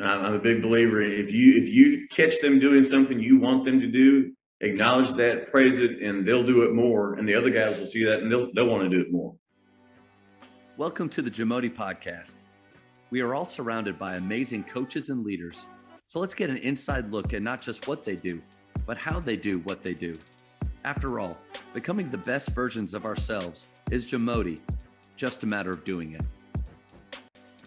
And I'm a big believer in if you catch them doing something you want them to do, acknowledge that, praise it, and they'll do it more. And the other guys will see that and they'll want to do it more. Welcome to the Jamodi Podcast. We are all surrounded by amazing coaches and leaders. So let's get an inside look at not just what they do, but how they do what they do. After all, becoming the best versions of ourselves is Jamodi, just a matter of doing it.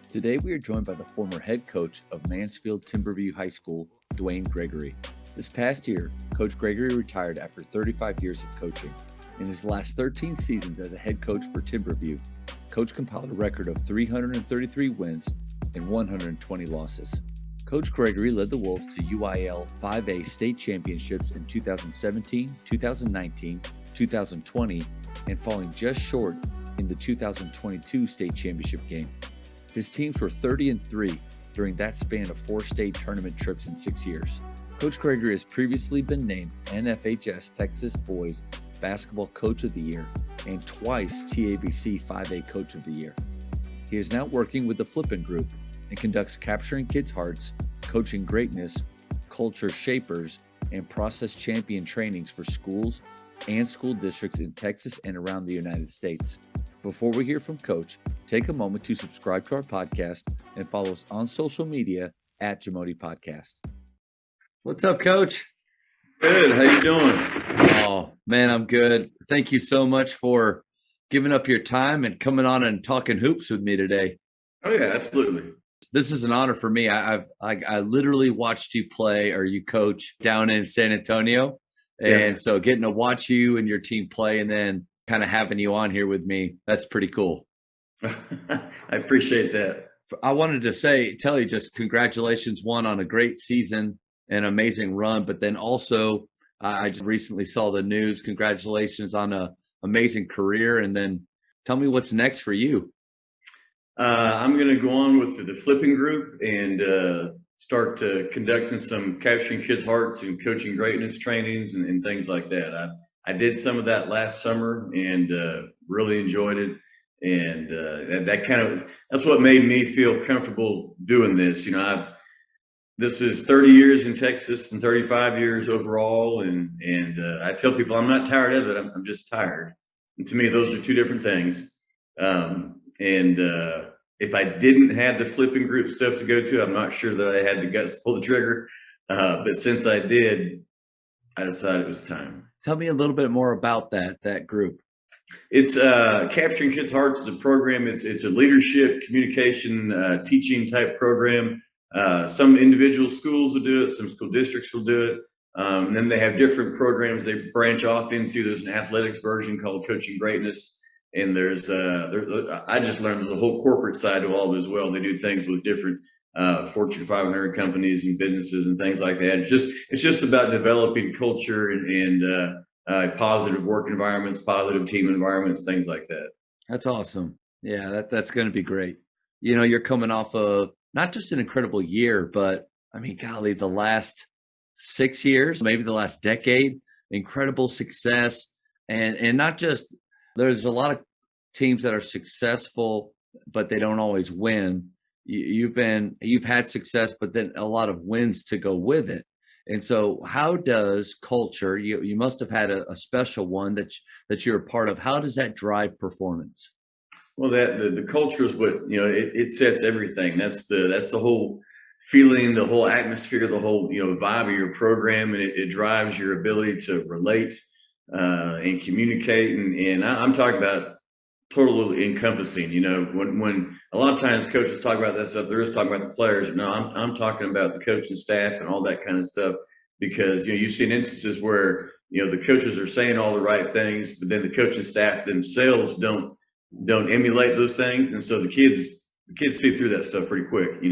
Today we are joined by the former head coach of Mansfield Timberview High School, Duane Gregory. This past year, Coach Gregory retired after 35 years of coaching. In his last 13 seasons as a head coach for Timberview, Coach compiled a record of 333 wins and 120 losses. Coach Gregory led the Wolves to UIL 5A state championships in 2017, 2019, 2020, and falling just short in the 2022 state championship game. His teams were 30-3 during that span of 4 state tournament trips in 6 years. Coach Gregory has previously been named NFHS Texas Boys Basketball Coach of the Year and twice TABC 5A Coach of the Year. He is now working with the Flippin' Group and conducts Capturing Kids' Hearts, Coaching Greatness, Culture Shapers, and Process Champion trainings for schools and school districts in Texas and around the United States. Before we hear from Coach, take a moment to subscribe to our podcast and follow us on social media at Jamodi Podcast. What's up, Coach? Good. How you doing? Oh, man, I'm good. Thank you so much for giving up your time and coming on and talking hoops with me today. Oh, yeah, absolutely. This is an honor for me. I literally watched you play or you coach down in San Antonio. And so getting to watch you and your team play and then kind of having you on here with me, that's pretty cool. I appreciate that. I wanted to tell you just congratulations, one, on a great season, an amazing run, but then also I just recently saw the news. Congratulations on an amazing career. And then tell me what's next for you. I'm going to go on with the Flipping Group and start conducting some Capturing Kids' Hearts and Coaching Greatness trainings and things like that. I did some of that last summer and really enjoyed it. And that's what made me feel comfortable doing this. You know, this is 30 years in Texas and 35 years overall. And I tell people I'm not tired of it. I'm just tired. And to me, those are two different things. If I didn't have the Flipping Group stuff to go to, I'm not sure that I had the guts to pull the trigger. But since I did, I decided it was time. Tell me a little bit more about that group. It's Capturing Kids' Hearts is a program. It's a leadership, communication, teaching type program. Some individual schools will do it. Some school districts will do it. And then they have different programs they branch off into. There's an athletics version called Coaching Greatness. And I just learned there's a whole corporate side to all of it as well. They do things with different Fortune 500 companies and businesses and things like that. It's just about developing culture and positive work environments, positive team environments, things like that. That's awesome. Yeah, that's going to be great. You know, you're coming off of not just an incredible year, but I mean, golly, the last 6 years, maybe the last decade, incredible success, and not just. There's a lot of teams that are successful, but they don't always win. You've had success, but then a lot of wins to go with it. And so how does culture, you must have had a special one that you're a part of. How does that drive performance? Well, the culture is what, it sets everything. That's the whole feeling, the whole atmosphere, the whole, vibe of your program. And it drives your ability to relate and communicate. And I'm talking about totally encompassing, when a lot of times coaches talk about that stuff, they're just talking about the players. No, I'm talking about the coaching staff and all that kind of stuff, because, you've seen instances where, the coaches are saying all the right things, but then the coaching staff themselves don't emulate those things. And so the kids see through that stuff pretty quick,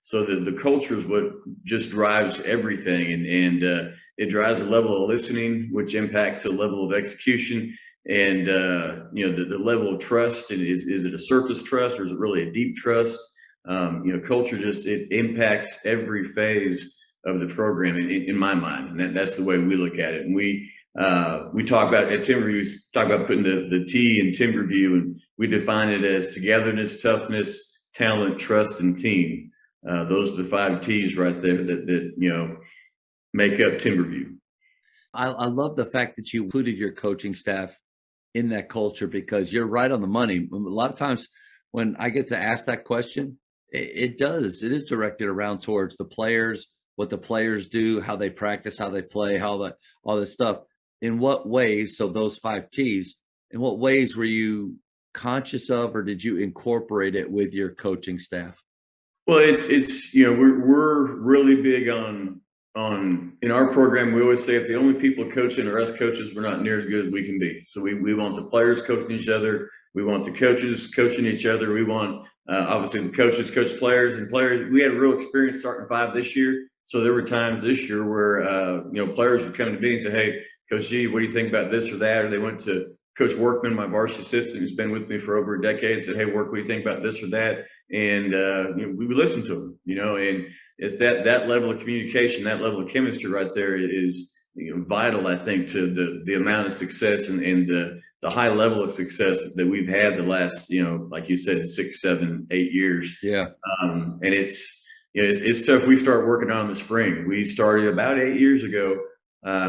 so the culture is what just drives everything. And it drives a level of listening, which impacts the level of execution. And, the level of trust, and is it a surface trust or is it really a deep trust? Culture it impacts every phase of the program in my mind. And that's the way we look at it. And we talk about at Timberview, we talk about putting the T in Timberview, and we define it as togetherness, toughness, talent, trust, and team. Those are the 5 T's right there that make up Timberview. I love the fact that you included your coaching staff in that culture, because you're right on the money. A lot of times when I get to ask that question, it is directed around towards the players, what the players do, how they practice, how they play, all this stuff. In what ways, so those 5 T's, in what ways were you conscious of, or did you incorporate it with your coaching staff? Well, it's we're really big on in our program. We always say if the only people coaching are us coaches, we're not near as good as we can be. So we want the players coaching each other. We want the coaches coaching each other. We want obviously the coaches coach players, and players. We had a real experience starting 5 this year. So there were times this year where players would come to me and say, "Hey, Coach G, what do you think about this or that?" Or they went to Coach Workman, my varsity assistant, who's been with me for over a decade, and said, "Hey, Work, what do you think about this or that?" And we would listen to them, and it's that level of communication, that level of chemistry right there is vital, I think, to the amount of success and the high level of success that we've had the last, like you said, 6, 7, 8 years. Yeah. And it's tough. We start working on in the spring. We started about 8 years ago.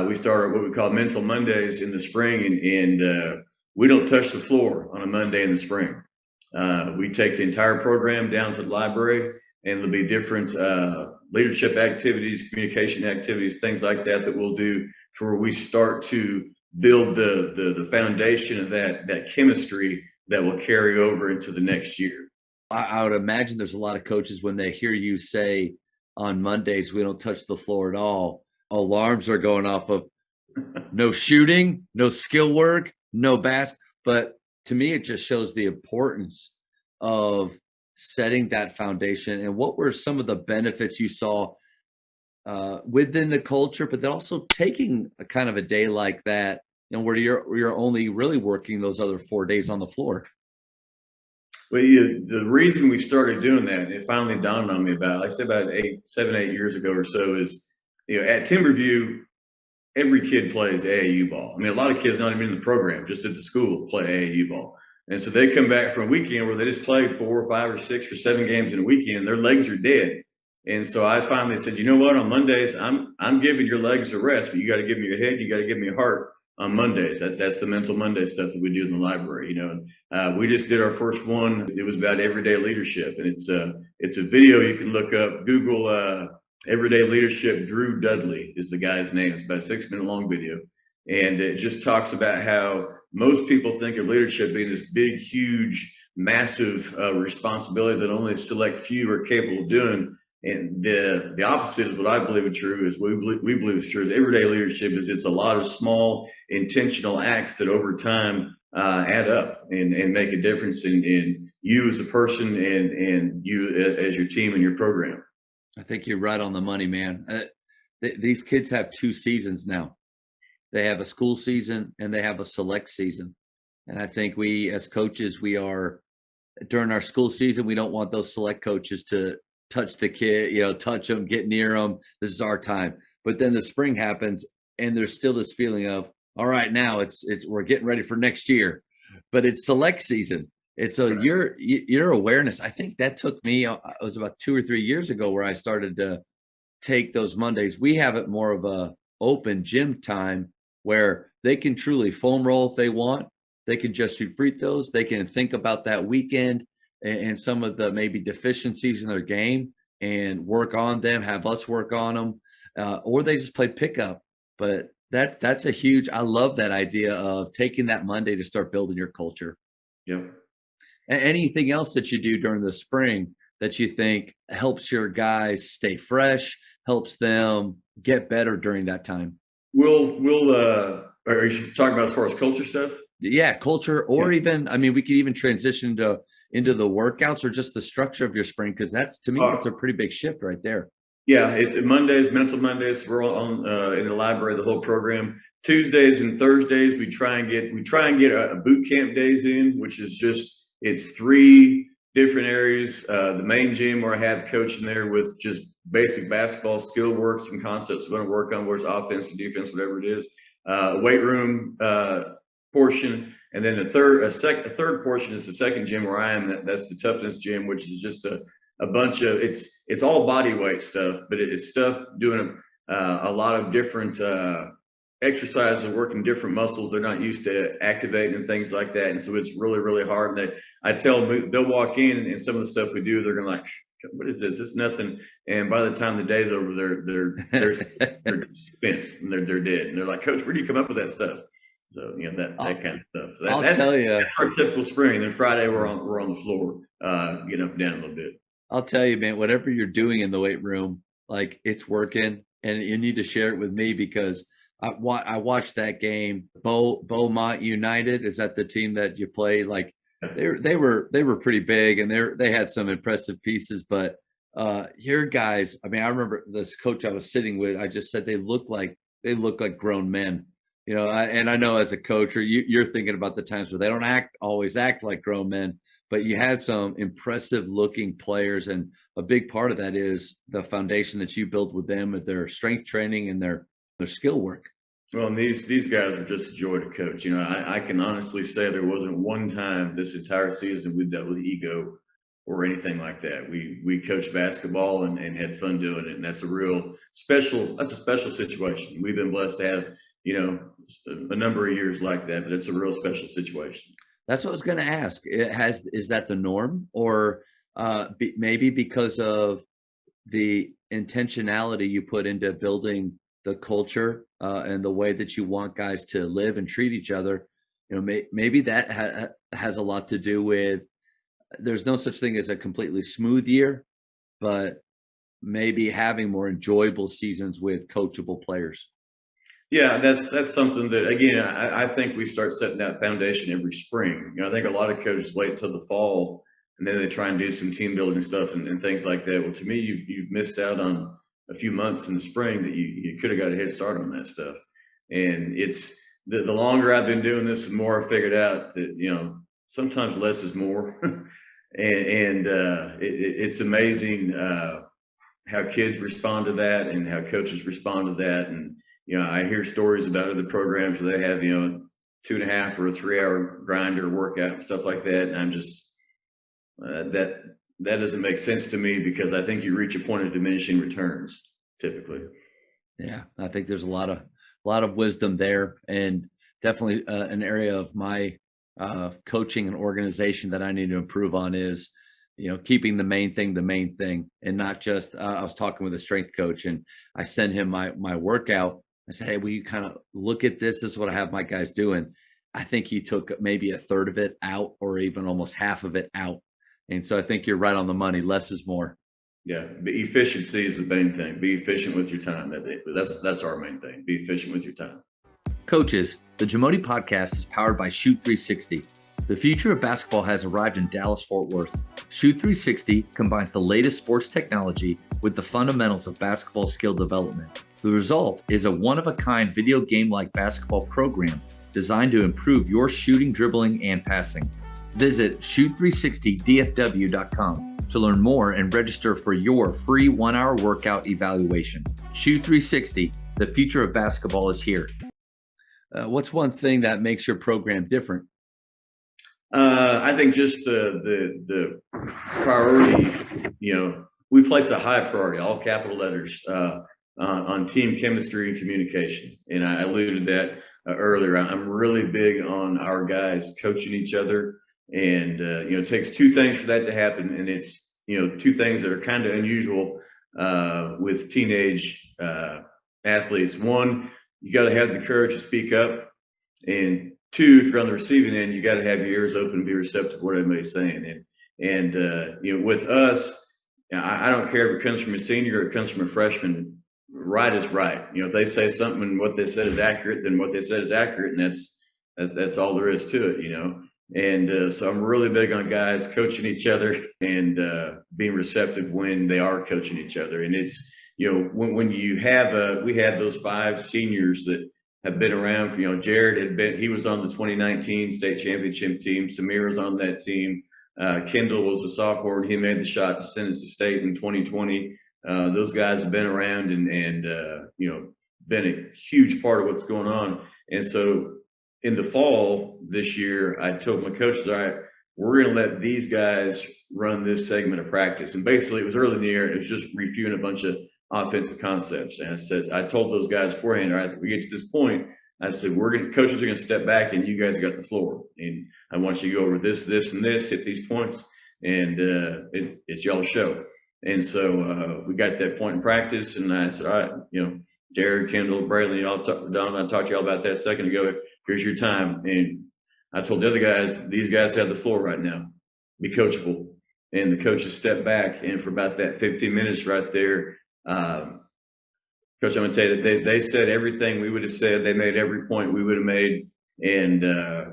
We started what we call Mental Mondays in the spring, and we don't touch the floor on a Monday in the spring. We take the entire program down to the library, and there'll be different leadership activities, communication activities, things like that we'll do for where we start to build the foundation of that chemistry that will carry over into the next year. I would imagine there's a lot of coaches, when they hear you say on Mondays, we don't touch the floor at all, alarms are going off of no shooting, no skill work, no basket. But to me, it just shows the importance of setting that foundation. And what were some of the benefits you saw within the culture, but then also taking a kind of a day like that, where you're only really working those other 4 days on the floor? Well, the reason we started doing that, it finally dawned on me about, like I said, about 7, 8 years ago or so, is at Timberview, every kid plays AAU ball. I mean, a lot of kids not even in the program, just at the school, play AAU ball. And so they come back from a weekend where they just played 4 or 5 or 6 or 7 games in a weekend. Their legs are dead. And so I finally said, you know what? On Mondays, I'm giving your legs a rest, but you got to give me your head. You got to give me a heart on Mondays. That's the Mental Monday stuff that we do in the library. We just did our first one. It was about everyday leadership, and it's a video you can look up. Google everyday leadership. Drew Dudley is the guy's name. It's about a 6-minute long video, and it just talks about how most people think of leadership being this big, huge, massive responsibility that only a select few are capable of doing. And the opposite is what I believe is true. Is we believe is true. Is everyday leadership is it's a lot of small intentional acts that over time add up and make a difference in you as a person and you as your team and your program. I think you're right on the money, man. These kids have 2 seasons now. They have a school season and they have a select season. And I think we, as coaches, during our school season, we don't want those select coaches to touch the kid, touch them, get near them. This is our time. But then the spring happens, and there's still this feeling of, all right, now we're getting ready for next year, but it's select season. And so your awareness, I think that took me, it was about 2 or 3 years ago where I started to take those Mondays. We have it more of a open gym time where they can truly foam roll if they want. They can just shoot free throws. They can think about that weekend and some of the maybe deficiencies in their game and work on them, have us work on them, or they just play pickup. But that's a huge, I love that idea of taking that Monday to start building your culture. Yeah. Anything else that you do during the spring that you think helps your guys stay fresh, helps them get better during that time? Are you talking about as far as culture stuff? Yeah, culture, or even, we could even transition into the workouts or just the structure of your spring, because that's, to me, that's a pretty big shift right there. Yeah, it's Mondays, Mental Mondays. We're all on in the library, the whole program. Tuesdays and Thursdays, we try and get a boot camp days in, which is it's 3 different areas. The main gym where I have coaching there with just basic basketball skill works and concepts we're going to work on, where's offense or defense, whatever it is. Weight room portion, and then a third portion is the second gym where I am. That's the toughness gym, which is just a a bunch of it's all body weight stuff, but it's stuff doing a lot of different exercises, working different muscles they're not used to activating and things like that. And so it's really, really hard. And I tell them, they'll walk in and some of the stuff we do, they're gonna like, what is this? It's nothing. And by the time the day's over, they're spent and they're dead. And they're like, Coach, where do you come up with that stuff? So that kind of stuff. So I'll tell you, that's our typical spring. Then Friday we're on the floor, getting up and down a little bit. I'll tell you, man, whatever you're doing in the weight room, like it's working, and you need to share it with me because I watched that game. Beaumont United, is that the team that you play? Like they were pretty big, and they had some impressive pieces. But your guys, I mean, I remember this coach I was sitting with. I just said they look like grown men. And I know as a coach, or you're thinking about the times where they don't always act like grown men. But you had some impressive looking players, and a big part of that is the foundation that you built with them, with their strength training and their skill work. Well, and these guys are just a joy to coach. I can honestly say there wasn't one time this entire season we dealt with ego or anything like that. We coached basketball and had fun doing it, and that's a special situation. We've been blessed to have a number of years like that, but it's a real special situation. That's what I was going to ask. Is that the norm, or maybe because of the intentionality you put into building the culture and the way that you want guys to live and treat each other? Maybe that has a lot to do with. There's no such thing as a completely smooth year, but maybe having more enjoyable seasons with coachable players. Yeah, that's something that, again, I think we start setting that foundation every spring. I think a lot of coaches wait until the fall and then they try and do some team building stuff and things like that. Well, to me, you've missed out on a few months in the spring that you could have got a head start on that stuff. And it's the longer I've been doing this, the more I figured out that, sometimes less is more. and it's amazing how kids respond to that and how coaches respond to that. And I hear stories about other programs where they have, 2.5 or a 3-hour grind or workout and stuff like that. And I'm just, that doesn't make sense to me, because I think you reach a point of diminishing returns typically. Yeah, I think there's a lot of wisdom there, and definitely an area of my coaching and organization that I need to improve on is, keeping the main thing, and not just, I was talking with a strength coach and I sent him my workout. I said, hey, will you kind of look at this? This is what I have my guys doing. I think he took maybe a third of it out, or even almost half of it out. And so I think you're right on the money. Less is more. Yeah. Efficiency is the main thing. Be efficient with your time. That's our main thing. Be efficient with your time. Coaches, the Jamodi podcast is powered by Shoot 360. The future of basketball has arrived in Dallas-Fort Worth. Shoot 360 combines the latest sports technology with the fundamentals of basketball skill development. The result is a one-of-a-kind video game-like basketball program designed to improve your shooting, dribbling, and passing. Visit shoot360dfw.com to learn more and register for your free 1-hour workout evaluation. Shoot 360, the future of basketball is here. What's one thing that makes your program different? I think just the priority, we place a high priority, all capital letters, on team chemistry and communication. And I alluded to that earlier. I'm really big on our guys coaching each other. And, it takes two things for that to happen. And it's, two things that are kind of unusual with teenage athletes. One, you got to have the courage to speak up. And two, if you're on the receiving end, you got to have your ears open and be receptive to what everybody's saying. And with us, I don't care if it comes from a senior or it comes from a freshman. Right is right. If they say something and what they said is accurate, then what they said is accurate, and that's all there is to it. And so I'm really big on guys coaching each other and being receptive when they are coaching each other. And it's when you have we had those 5 seniors that have been around. Jared he was on the 2019 state championship team. Samir was on that team. Kendall was a sophomore, and he made the shot to send us to state in 2020. Those guys have been around and been a huge part of what's going on. And so in the fall this year, I told my coaches, all right, we're going to let these guys run this segment of practice. And basically, it was early in the year. It was just reviewing a bunch of offensive concepts. And I told those guys beforehand, I said, we get to this point, I said, coaches are going to step back and you guys got the floor. And I want you to go over this, this, and this, hit these points, and it's y'all's show. And so we got that point in practice, and I said, all right, Jared, Kendall, Braylon, Don, I talked to y'all about that a second ago. Here's your time. And I told the other guys, these guys have the floor right now. Be coachable. And the coaches stepped back, and for about that 15 minutes right there, Coach, I'm going to tell you that they said everything we would have said. They made every point we would have made. And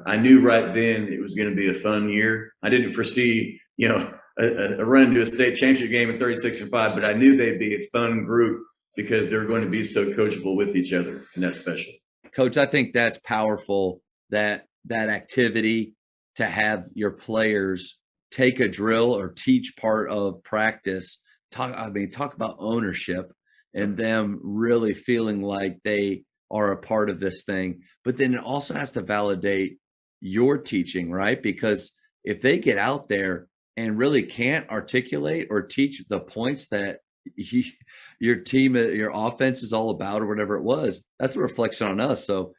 I knew right then it was going to be a fun year. I didn't foresee, a run to a state championship game at 36-5, but I knew they'd be a fun group because they're going to be so coachable with each other, and that's special. Coach, I think that's powerful, that activity, to have your players take a drill or teach part of practice. Talk about ownership and them really feeling like they are a part of this thing. But then it also has to validate your teaching, right? Because if they get out there and really can't articulate or teach the points that your team, your offense is all about, or whatever it was, that's a reflection on us. So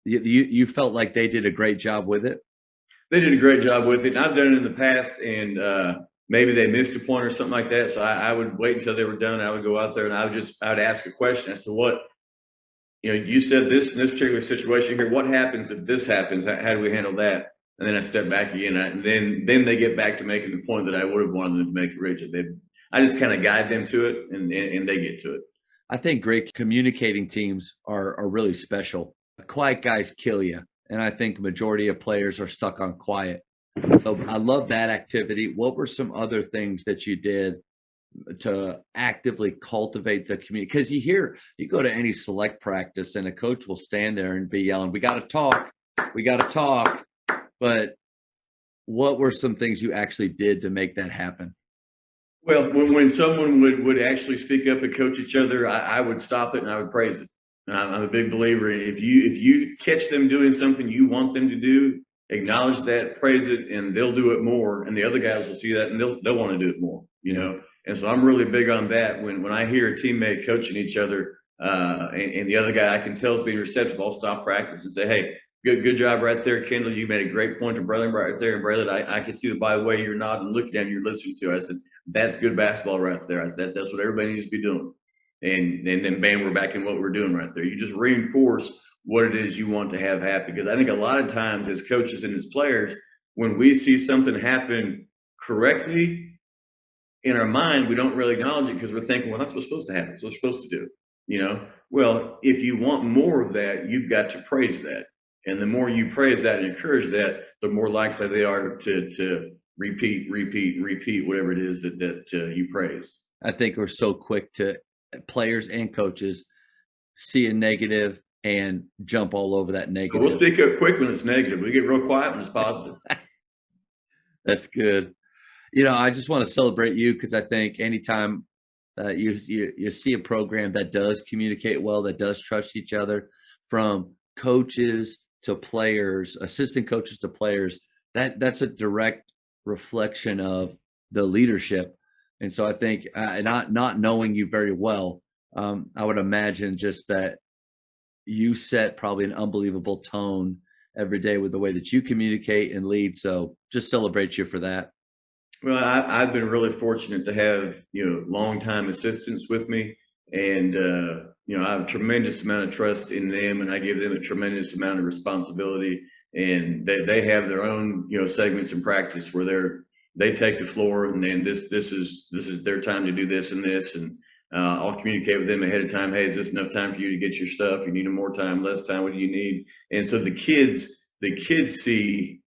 you felt like they did a great job with it? They did a great job with it. And I've done it in the past, and maybe they missed a point or something like that. So I would wait until they were done. I would go out there and I would ask a question. I said, what, you said this in this particular situation here, what happens if this happens? How do we handle that? And then I step back again, and then they get back to making the point that I would have wanted them to make originally. I just kind of guide them to it, and they get to it. I think great communicating teams are really special. Quiet guys kill you. And I think the majority of players are stuck on quiet. So I love that activity. What were some other things that you did to actively cultivate the community? Because you go to any select practice and a coach will stand there and be yelling, we got to talk. But what were some things you actually did to make that happen? Well, when someone would actually speak up and coach each other, I would stop it and I would praise it. And I'm a big believer in if you catch them doing something you want them to do, acknowledge that, praise it, and they'll do it more. And the other guys will see that and they'll want to do it more, And so I'm really big on that. When I hear a teammate coaching each other, and the other guy I can tell is being receptive, I'll stop practice and say, hey, good job right there, Kendall. You made a great point to Braylon right there. And Braylon, I can see by the way you're nodding, looking at him, you're listening to it. I said, that's good basketball right there. I said, that's what everybody needs to be doing. And then bam, we're back in what we're doing right there. You just reinforce what it is you want to have happen. Because I think a lot of times as coaches and as players, when we see something happen correctly, in our mind, we don't really acknowledge it because we're thinking, well, that's what's supposed to happen. That's what we're supposed to do. Well, if you want more of that, you've got to praise that. And the more you praise that and encourage that, the more likely they are to repeat whatever it is that you praised. I think we're so quick to, players and coaches, see a negative and jump all over that negative. We'll speak up quick when it's negative. We get real quiet when it's positive. That's good. I just want to celebrate you because I think anytime you see a program that does communicate well, that does trust each other, from coaches to players, assistant coaches to players, that's a direct reflection of the leadership. And so I think not knowing you very well, I would imagine just that you set probably an unbelievable tone every day with the way that you communicate and lead. So just celebrate you for that. Well, I've been really fortunate to have, longtime assistants with me, and, I have a tremendous amount of trust in them, and I give them a tremendous amount of responsibility, and they have their own, segments in practice where they take the floor, and then this is their time to do this and this, and I'll communicate with them ahead of time. Hey, is this enough time for you to get your stuff? You need more time, less time? What do you need? And so the kids see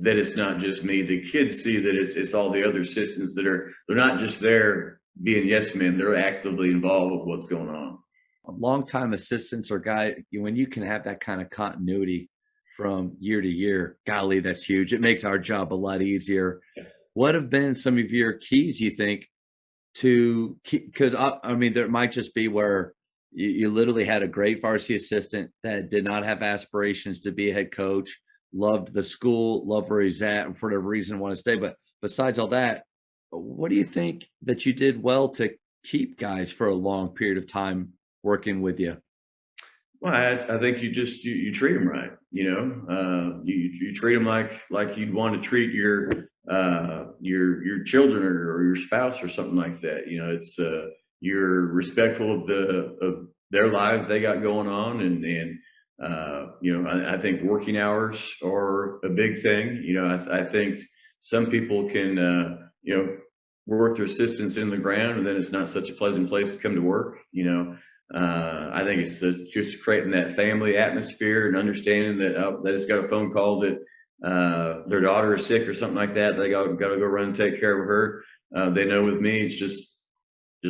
that it's not just me. The kids see that it's all the other assistants they're not just there being yes men. They're actively involved with what's going on. Longtime assistants or guy, when you can have that kind of continuity from year to year, golly, that's huge. It makes our job a lot easier. What have been some of your keys, you think, to keep, because there might just be where you literally had a great varsity assistant that did not have aspirations to be a head coach, loved the school, loved where he's at, and for whatever reason want to stay. But besides all that, what do you think that you did well to keep guys for a long period of time working with you? Well, I think you treat them right. You treat them like you'd want to treat your children or your spouse or something like that. It's you're respectful of their lives they got going on, I think working hours are a big thing. I think some people can work their assistants in the ground, and then it's not such a pleasant place to come to work. I think it's just creating that family atmosphere and understanding that they just got a phone call that their daughter is sick or something like that. They got to go run and take care of her. They know with me, it's just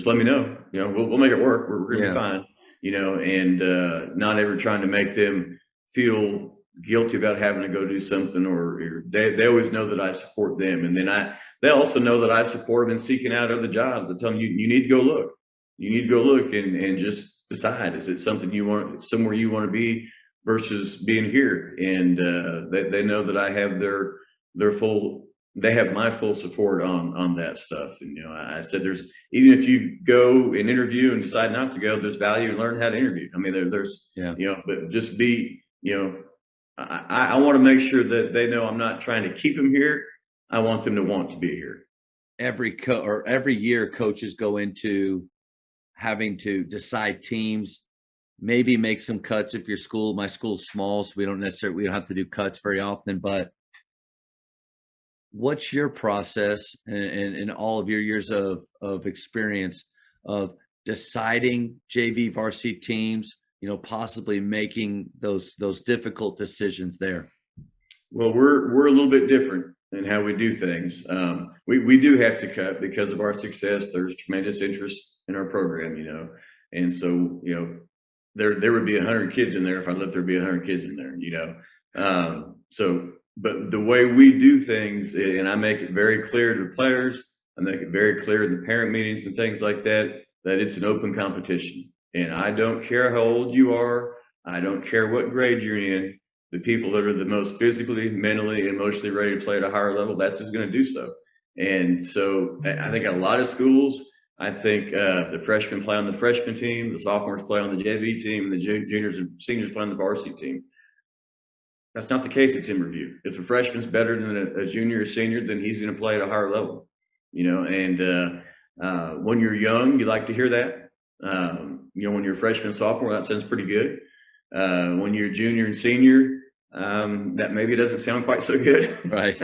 let me know. We'll make it work. We're gonna be fine. And not ever trying to make them feel guilty about having to go do something, or they always know that I support them, and then they also know that I support them in seeking out other jobs. I tell them you need to go look. You need to go look and just decide, is it something you want, somewhere you want to be versus being here? And they know that I have their full, they have my full support on that stuff. And I said, even if you go and interview and decide not to go, there's value in learning how to interview. I mean, there's but just be, I want to make sure that they know I'm not trying to keep them here. I want them to want to be here. Every year coaches go into having to decide teams, maybe make some cuts if my school's small, so we don't have to do cuts very often. But what's your process in all of your years of experience of deciding JV varsity teams, possibly making those difficult decisions there? Well, we're a little bit different in how we do things. We do have to cut because of our success. There's tremendous interest in our program, and so there would be 100 kids in there if I let there be 100 kids in there, but the way we do things, and I make it very clear to the players, I make it very clear in the parent meetings and things like that it's an open competition, and I don't care how old you are, I don't care what grade you're in. The people that are the most physically, mentally, emotionally ready to play at a higher level, that's who's going to do so. And so I think a lot of schools, I think the freshmen play on the freshman team, the sophomores play on the JV team, and the juniors and seniors play on the varsity team. That's not the case at Timberview. If a freshman's better than a junior or senior, then he's going to play at a higher level. And when you're young, you like to hear that. When you're a freshman, sophomore, that sounds pretty good. When you're a junior and senior, that maybe doesn't sound quite so good. Right.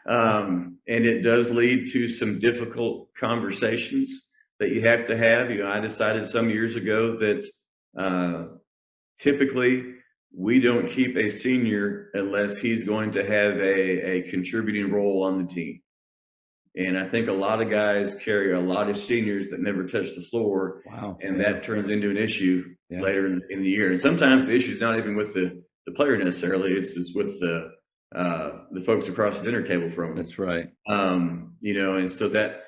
And it does lead to some difficult conversations that you have to have. I decided some years ago that typically we don't keep a senior unless he's going to have a contributing role on the team. And I think a lot of guys carry a lot of seniors that never touch the floor. Wow. And that turns into an issue later in the year. And sometimes the issue is not even with the player necessarily, it's with the folks across the dinner table from them. That's right. And so that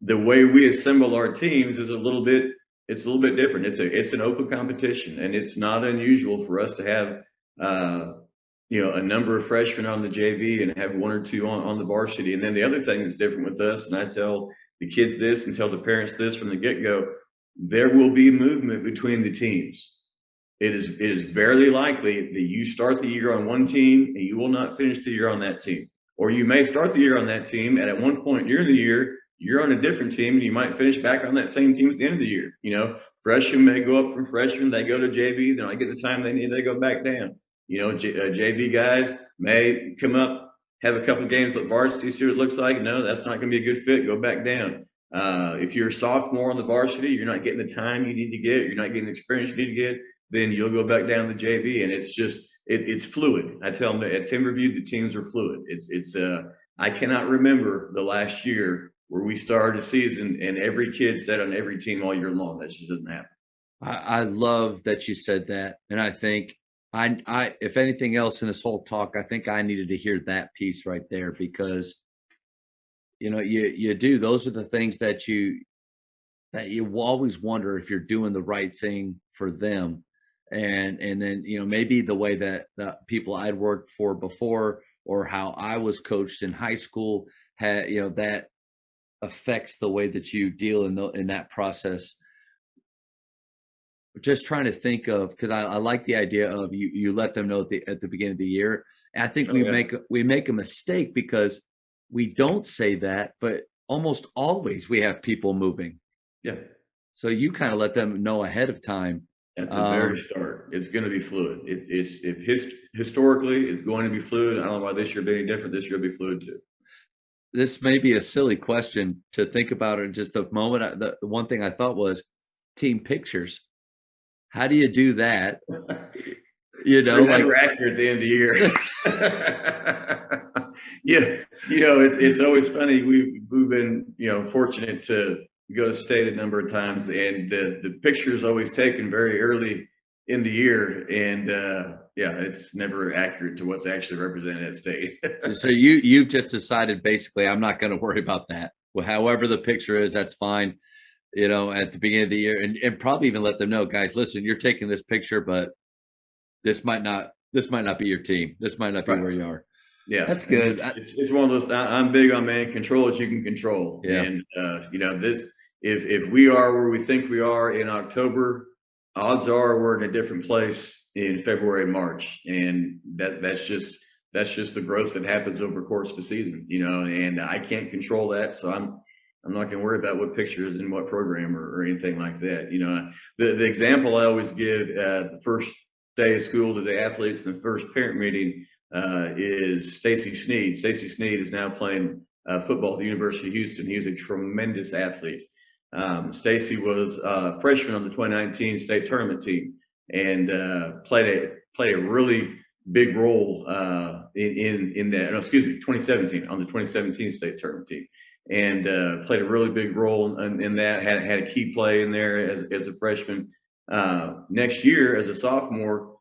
the way we assemble our teams is a little bit different. It's an open competition, and it's not unusual for us to have a number of freshmen on the JV and have one or two on the varsity. And then the other thing that's different with us, and I tell the kids this and tell the parents this from the get-go, there will be movement between the teams. It is very likely that you start the year on one team and you will not finish the year on that team. Or you may start the year on that team, and at one point during the year, you're on a different team and you might finish back on that same team at the end of the year. Freshmen may go up from freshman, they go to JV, they don't get the time they need, they go back down. JV guys may come up, have a couple of games with varsity, see what it looks like. No, that's not going to be a good fit. Go back down. If you're a sophomore on the varsity, you're not getting the time you need to get, you're not getting the experience you need to get, then you'll go back down to JV. And it's just, it's fluid. I tell them that at Timberview, the teams are fluid. I cannot remember the last year where we started a season and every kid sat on every team all year long. That just doesn't happen. I love that you said that. And I think I if anything else in this whole talk, I think I needed to hear that piece right there, because you do, those are the things that you always wonder if you're doing the right thing for them. and then, maybe the way that the people I'd worked for before, or how I was coached in high school, had, that affects the way that you deal in that process. Just trying to think of, because I like the idea of you let them know at the beginning of the year. And I think Oh, yeah. we make a mistake because we don't say that, but almost always we have people moving. Yeah. So you kind of let them know ahead of time. At the very start, it's going to be fluid. Historically, it's going to be fluid. I don't know why this year will be any different. This year will be fluid too. This may be a silly question to think about in just a moment. The one thing I thought was team pictures. How do you do that? They're never accurate at the end of the year. Yeah, it's always funny. We've been fortunate to go to state a number of times, and the picture is always taken very early in the year, and it's never accurate to what's actually represented at state. So you've just decided basically I'm not going to worry about that. Well, however the picture is, that's fine. At the beginning of the year, and probably even let them know, guys, listen, you're taking this picture, but this might not be your team. This might not be where you are. Yeah, that's good. It's one of those. I'm big on, man, control what you can control. Yeah. And this, if we are where we think we are in October, odds are we're in a different place in February and March, and that's just the growth that happens over the course of the season. And I can't control that, so I'm not going to worry about what pictures in what program or anything like that. The example I always give at the first day of school to the athletes in the first parent meeting is Stacy Sneed. Stacy Sneed is now playing football at the University of Houston. He was a tremendous athlete. Stacy was a freshman on the 2019 state tournament team and played a really big role in that. No, excuse me, 2017 on the 2017 state tournament team. And played a really big role in that, had a key play in there as a freshman. Next year as a sophomore,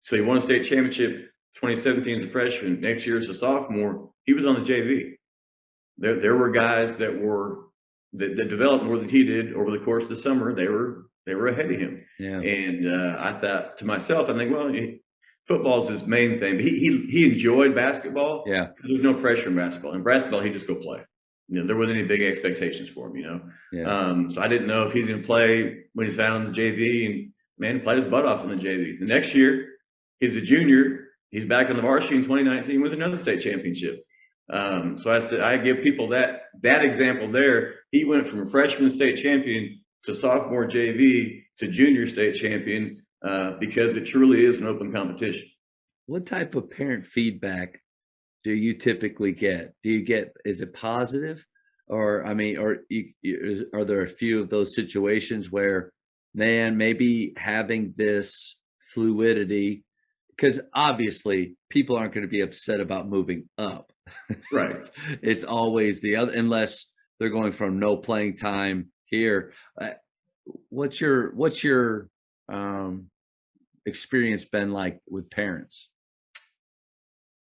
so he won a state championship 2017 as a freshman. Next year as a sophomore, he was on the JV. There were guys that developed more than he did over the course of the summer. They were ahead of him. Yeah. And I thought to myself, I think, well, football's his main thing. But he enjoyed basketball. Yeah. There's no pressure in basketball. In basketball, he just go play. There wasn't any big expectations for him, Yeah. So I didn't know if he's going to play when he's out on the JV, and man, played his butt off on the JV. The next year, he's a junior. He's back on the varsity in 2019 with another state championship. So I said, I give people that example there. He went from a freshman state champion to sophomore JV to junior state champion because it truly is an open competition. What type of parent feedback do you typically get? Is it positive, or are there a few of those situations where, man, maybe having this fluidity, because obviously people aren't going to be upset about moving up, right? It's always the other, unless they're going from no playing time here. What's your experience been like with parents?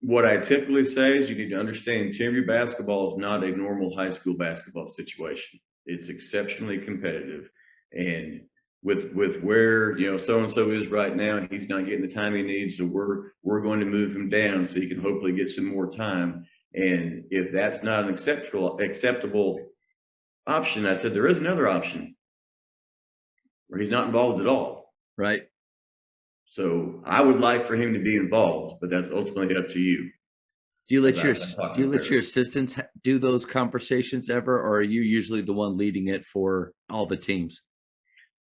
What I typically say is you need to understand Timberview basketball is not a normal high school basketball situation. It's exceptionally competitive. And with where, so-and-so is right now, he's not getting the time he needs. So we're going to move him down so he can hopefully get some more time. And if that's not an acceptable option, I said, there is another option where he's not involved at all. Right. So I would like for him to be involved, but that's ultimately up to you. Do you let your assistants do those conversations ever, or are you usually the one leading it for all the teams?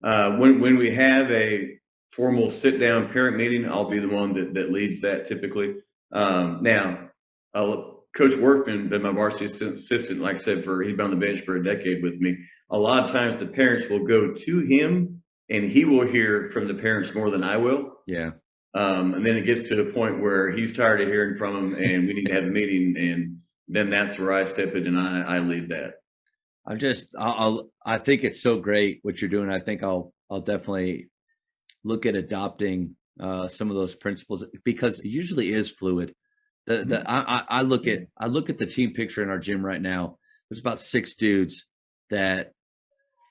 When we have a formal sit down parent meeting, I'll be the one that leads that typically. Now, Coach Workman, been my varsity assistant, like I said, he's been on the bench for a decade with me. A lot of times the parents will go to him and he will hear from the parents more than I will. Yeah. And then it gets to the point where he's tired of hearing from them and we need to have a meeting. And then that's where I step in and I lead that. I think it's so great what you're doing. I think I'll definitely look at adopting some of those principles, because it usually is fluid. I look at the team picture in our gym right now. There's about 6 dudes that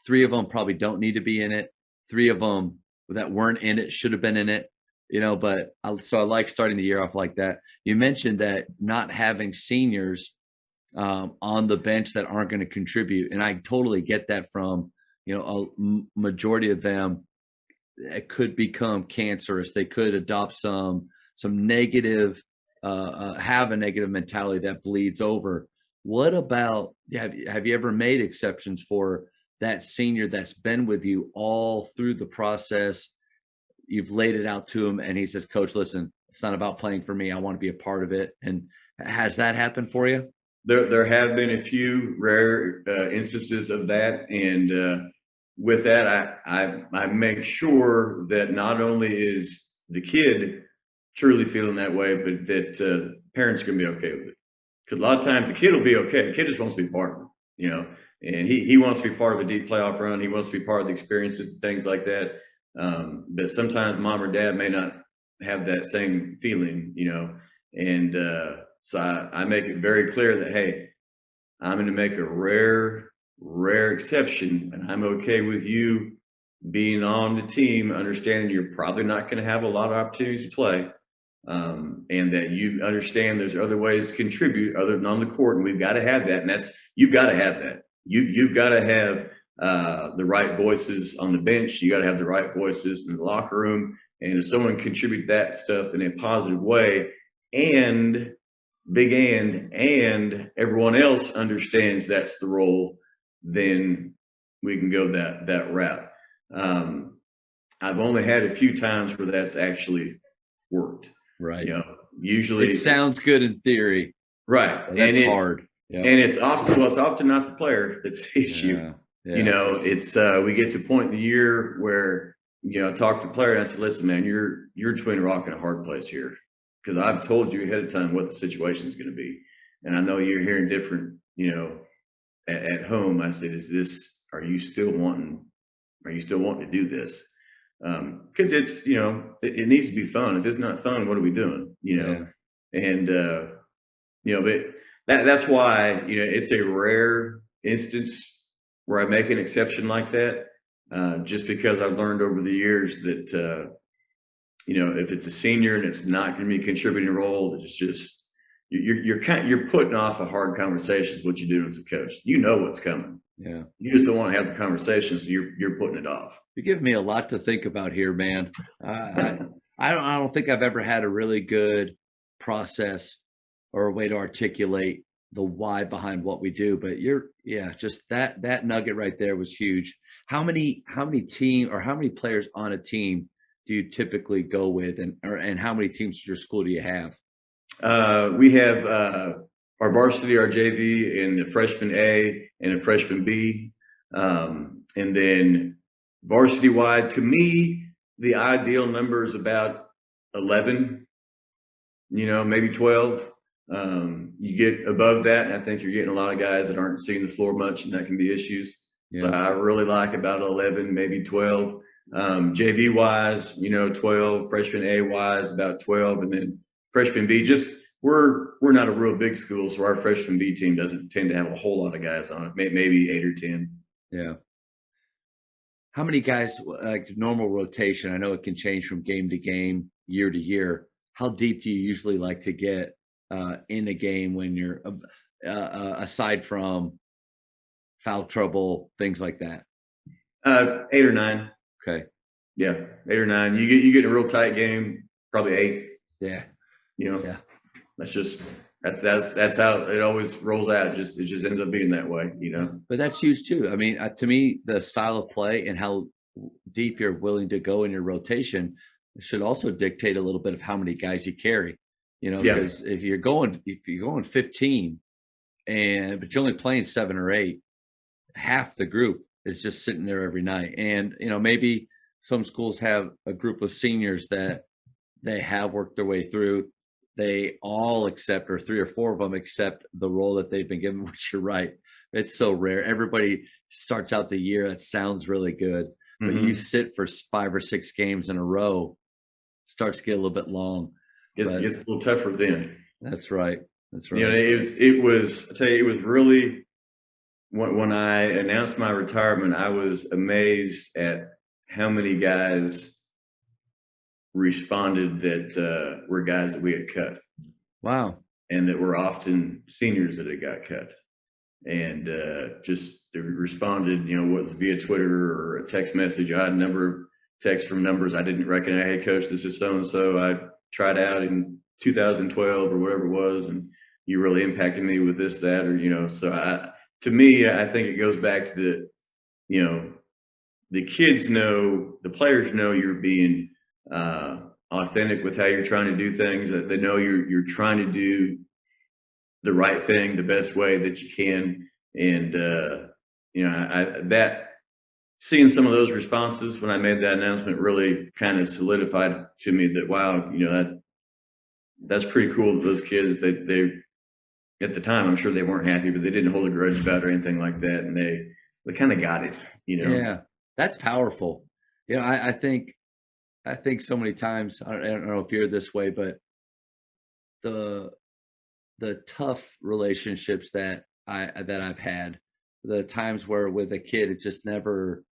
3 of them probably don't need to be in it. 3 of them that weren't in it should have been in it, but so I like starting the year off like that. You mentioned that not having seniors on the bench that aren't going to contribute. And I totally get that from, a majority of them. It could become cancerous. They could adopt some negative, have a negative mentality that bleeds over. What about, have you ever made exceptions for that senior that's been with you all through the process? You've laid it out to him and he says, Coach, listen, it's not about playing for me. I want to be a part of it. And has that happened for you? There have been a few rare instances of that, and with that, I make sure that not only is the kid truly feeling that way, but that parents are going to be okay with it. Because a lot of times the kid will be okay. The kid just wants to be part of it, and he wants to be part of a deep playoff run. He wants to be part of the experiences, things like that. But sometimes mom or dad may not have that same feeling, and so I make it very clear that, hey, I'm going to make a rare exception, and I'm okay with you being on the team, understanding you're probably not going to have a lot of opportunities to play, and that you understand there's other ways to contribute other than on the court, and we've got to have that, and you've got to have that. You've got to have the right voices on the bench. You got to have the right voices in the locker room, and if someone contribute that stuff in a positive way, and everyone else understands that's the role, then we can go that route. I've only had a few times where that's actually worked. Right. Usually it sounds good in theory. Right. That's hard. Yeah. And it's often not the player that's the issue. Yeah. It's we get to a point in the year where, I talk to the player and I said, listen, man, you're between a rock and a hard place here. Because I've told you ahead of time what the situation is going to be. And I know you're hearing different, at home. I said, are you still wanting to do this? Because it's, it needs to be fun. If it's not fun, what are we doing? And, but that's why, it's a rare instance where I make an exception like that. Just because I've learned over the years that, if it's a senior and it's not going to be a contributing role, it's just you're putting off a hard conversation. Is what you're doing as a coach. You know what's coming. Yeah. You just don't want to have the conversation, so you're putting it off. You're giving me a lot to think about here, man. I don't think I've ever had a really good process or a way to articulate the why behind what we do. But just that nugget right there was huge. How many players on a team do you typically go with, and how many teams at your school do you have? We have our varsity, our JV, and a freshman A and a freshman B, and then varsity wide. To me, the ideal number is about 11. Maybe 12. You get above that, and I think you're getting a lot of guys that aren't seeing the floor much, and that can be issues. Yeah. So I really like about 11, maybe 12. JV wise, 12, freshman A wise, about 12, and then freshman B, we're not a real big school, so our freshman B team doesn't tend to have a whole lot of guys on it, maybe 8 or 10. Yeah. How many guys, like normal rotation? I know it can change from game to game, year to year. How deep do you usually like to get in a game when you're aside from foul trouble, things like that? 8 or 9. Okay. Yeah, 8 or 9. You get a real tight game, probably 8. Yeah. Yeah. That's how it always rolls out. It just ends up being that way, But that's huge too. I mean, to me, the style of play and how deep you're willing to go in your rotation should also dictate a little bit of how many guys you carry. Because if you're going 15 but you're only playing 7 or 8, half the group is just sitting there every night. And, maybe some schools have a group of seniors that they have worked their way through. They all accept, or 3 or 4 of them accept the role that they've been given, which you're right. It's so rare. Everybody starts out the year. That sounds really good. But you sit for 5 or 6 games in a row, starts to get a little bit long. It gets a little tougher then. That's right. That's right. It was, I tell you, it was really, when I announced my retirement, I was amazed at how many guys responded that were guys that we had cut. Wow. And that were often seniors that had got cut. And just responded, was via Twitter or a text message. I had a number of texts from numbers I didn't recognize. Hey, coach, this is so-and-so. I tried out in 2012 or whatever it was, and you really impacted me with this, that, or, so to me, I think it goes back to the kids know, the players know you're being authentic with how you're trying to do things. They know you're trying to do the right thing the best way that you can. And that seeing some of those responses when I made that announcement really kind of solidified to me that, wow, that's pretty cool that those kids, they at the time, I'm sure they weren't happy, but they didn't hold a grudge about it or anything like that. And they kind of got it, Yeah, that's powerful. I think so many times, I don't know if you're this way, but the tough relationships that I've had, the times where with a kid, it never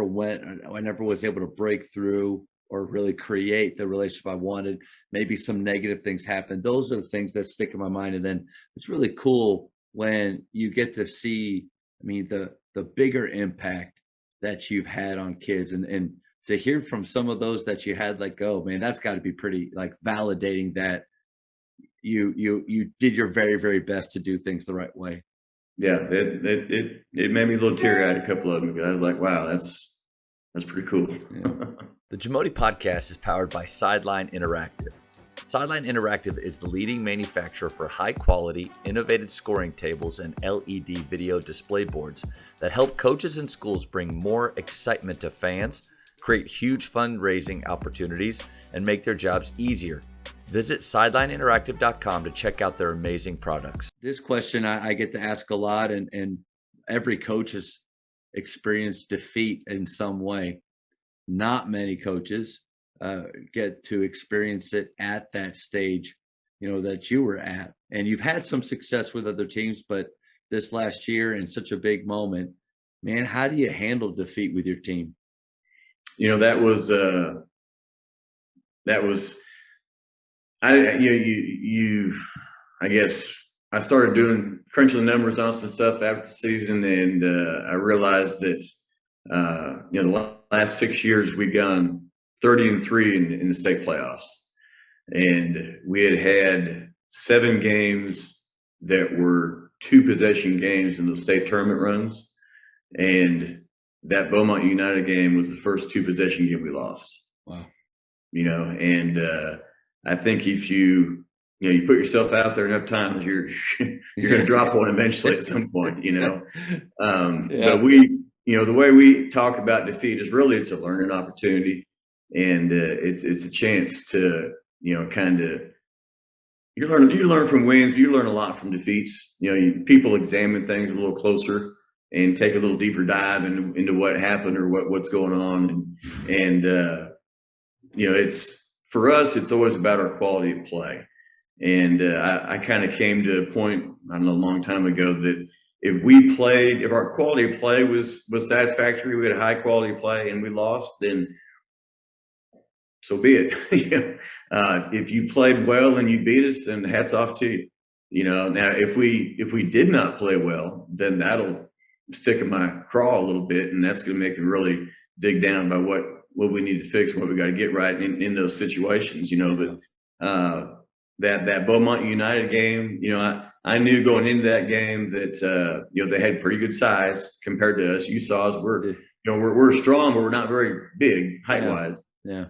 went, I never was able to break through or really create the relationship I wanted. Maybe some negative things happened. Those are the things that stick in my mind. And then it's really cool when you get to see, the bigger impact that you've had on kids, and to hear from some of those that you had let go, man, that's got to be pretty validating that you did your very, very best to do things the right way. Yeah, it made me a little teary-eyed, a couple of them, because I was like, wow, that's pretty cool. Yeah. The Jamodi podcast is powered by Sideline Interactive. Sideline Interactive is the leading manufacturer for high-quality, innovative scoring tables and LED video display boards that help coaches and schools bring more excitement to fans, create huge fundraising opportunities, and make their jobs easier. Visit sidelineinteractive.com to check out their amazing products. This question I get to ask a lot, and every coach has experienced defeat in some way. Not many coaches get to experience it at that stage, that you were at. And you've had some success with other teams, but this last year in such a big moment, man, how do you handle defeat with your team? That was I guess I started crunching the numbers on some stuff after the season, and I realized that the last 6 years we've gone 30-3 in the state playoffs, and we had 7 games that were 2 possession games in the state tournament runs, and that Beaumont United game was the first 2 possession game we lost. Wow. And I think if you put yourself out there enough times, you're going to drop one eventually at some point, Yeah. But the way we talk about defeat is really, it's a learning opportunity, and it's a chance to, kind of, you learn from wins, you learn a lot from defeats. People examine things a little closer and take a little deeper dive into what happened or what's going on. And it's, for us, it's always about our quality of play. And I kind of came to a point, I don't know, a long time ago, that if our quality of play was satisfactory, we had a high quality of play and we lost, then so be it. If you played well and you beat us, then hats off to you. Now if we did not play well, then that'll stick in my craw a little bit, and that's going to make me really dig down about what we need to fix and what we got to get right in those situations. But that Beaumont United game, I knew going into that game that they had pretty good size compared to us. You saw us, we're strong, but we're not very big height wise. Yeah.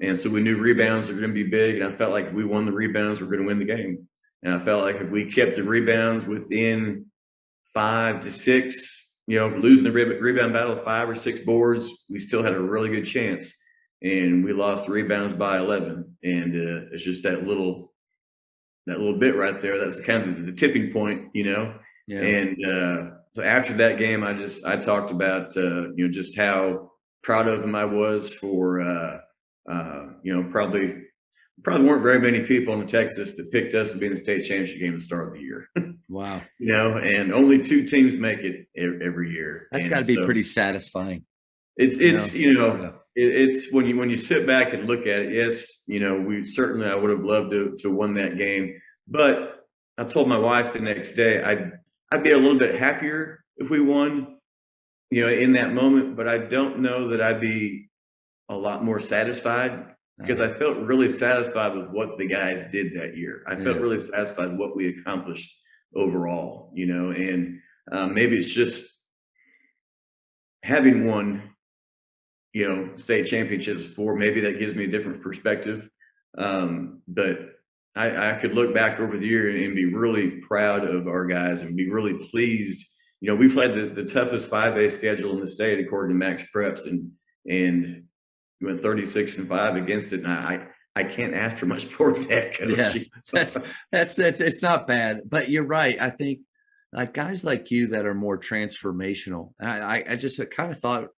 And so we knew rebounds are going to be big, and I felt like if we won the rebounds, we're going to win the game. And I felt like if we kept the rebounds within 5 to 6, losing the rebound battle of 5 or 6 boards, we still had a really good chance. And we lost the rebounds by 11. And it's just that little bit right there. That was kind of the tipping point, Yeah. And so after that game, I talked about, just how proud of him I was for, probably weren't very many people in Texas that picked us to be in the state championship game at the start of the year. Wow. And only 2 teams make it every year. That's got to be pretty satisfying. It's it's when you sit back and look at it, yes, I would have loved to won that game, but I told my wife the next day I'd be a little bit happier if we won, in that moment, but I don't know that I'd be a lot more satisfied because I felt really satisfied with what the guys did that year. I felt really satisfied with what we accomplished overall, and maybe it's just having won, state championships before, maybe that gives me a different perspective. But I could look back over the year and be really proud of our guys and be really pleased. We've played the toughest 5A schedule in the state according to Max Preps, and we went 36-5 against it. And I can't ask for much more than that, Coach. Yeah, that's it's not bad, but you're right. I think like guys like you that are more transformational. I just kind of thought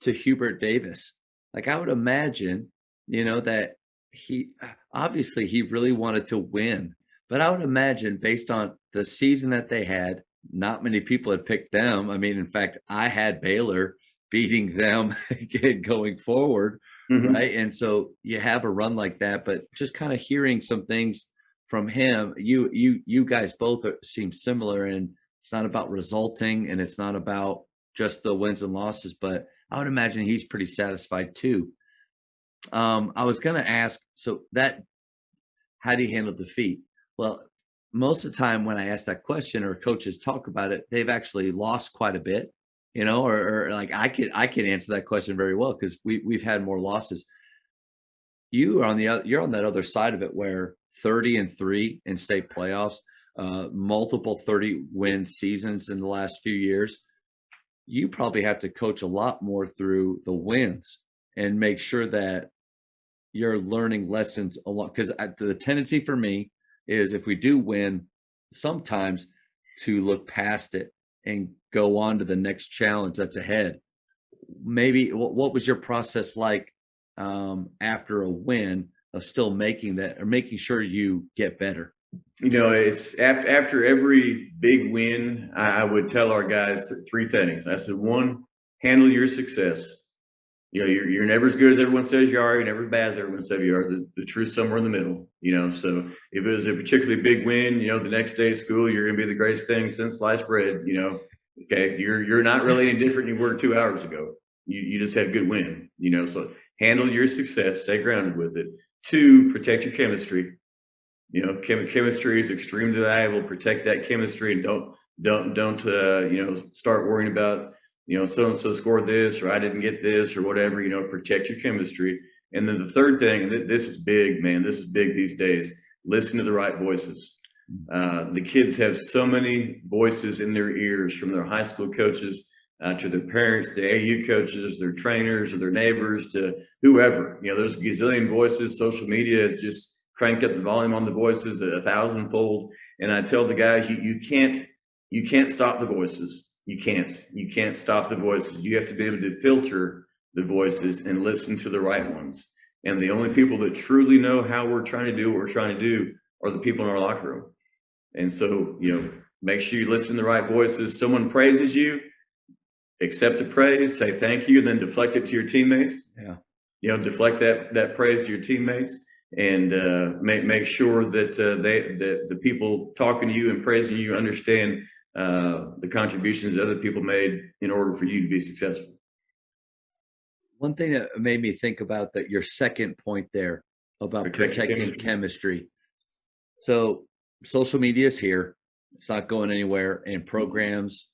to Hubert Davis, like I would imagine, that he obviously he really wanted to win, but I would imagine based on the season that they had, not many people had picked them. I mean, in fact, I had Baylor beating them going forward. Mm-hmm. Right. And so you have a run like that, but just kind of hearing some things from him, you guys both seem similar, and it's not about resulting and it's not about just the wins and losses, but I would imagine he's pretty satisfied too. I was going to ask, so that, how do you handle defeat? Well, most of the time when I ask that question or coaches talk about it, they've actually lost quite a bit, or like I can answer that question very well because we've had more losses. You're on that other side of it where 30-3 in state playoffs, multiple 30-win seasons in the last few years. You probably have to coach a lot more through the wins and make sure that you're learning lessons a lot. Because the tendency for me is if we do win, sometimes to look past it and go on to the next challenge that's ahead. Maybe what was your process like after a win of still making that or making sure you get better? It's after every big win, I would tell our guys three things. I said, one, handle your success. You're never as good as everyone says you are. You're never as bad as everyone says you are. The truth's somewhere in the middle, So if it was a particularly big win, the next day at school, you're going to be the greatest thing since sliced bread, Okay, you're not really any different than you were 2 hours ago. You just had a good win, So handle your success, stay grounded with it. Two, protect your chemistry. Chemistry is extremely valuable. Protect that chemistry and don't start worrying about, so-and-so scored this, or I didn't get this, or whatever, protect your chemistry. And then the third thing, and this is big, man, this is big these days, listen to the right voices. The kids have so many voices in their ears, from their high school coaches to their parents, to AU coaches, their trainers, or their neighbors, to whoever. There's a gazillion voices. Social media has just cranked up the volume on the voices 1,000-fold. And I tell the guys, you can't stop the voices. You can't stop the voices. You have to be able to filter the voices and listen to the right ones. And the only people that truly know how we're trying to do what we're trying to do are the people in our locker room. And so, make sure you listen to the right voices. Someone praises you, accept the praise, say thank you, and then deflect it to your teammates. Yeah. Deflect that praise to your teammates, and make sure that that the people talking to you and praising you understand the contributions that other people made in order for you to be successful. One thing that made me think about that your second point there about protecting chemistry. So social media is here. It's not going anywhere, and programs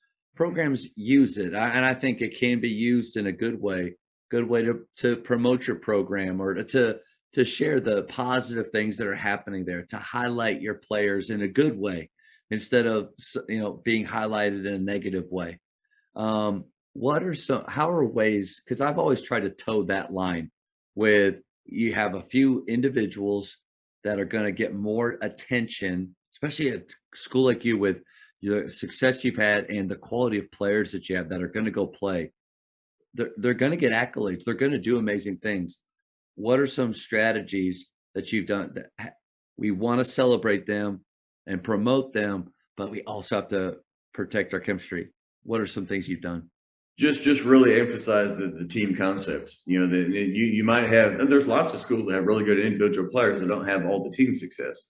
use it. And I think it can be used in a good way to promote your program, or to share the positive things that are happening there, to highlight your players in a good way instead of, being highlighted in a negative way. How are ways, because I've always tried to toe that line with, you have a few individuals that are going to get more attention, especially at school like you, with the success you've had and the quality of players that you have that are going to go play. They're going to get accolades. They're going to do amazing things. What are some strategies that you've done that we want to celebrate them and promote them, but we also have to protect our chemistry? What are some things you've done? just really emphasize the team concept. You know, you might have, and there's lots of schools that have really good individual players that don't have all the team success.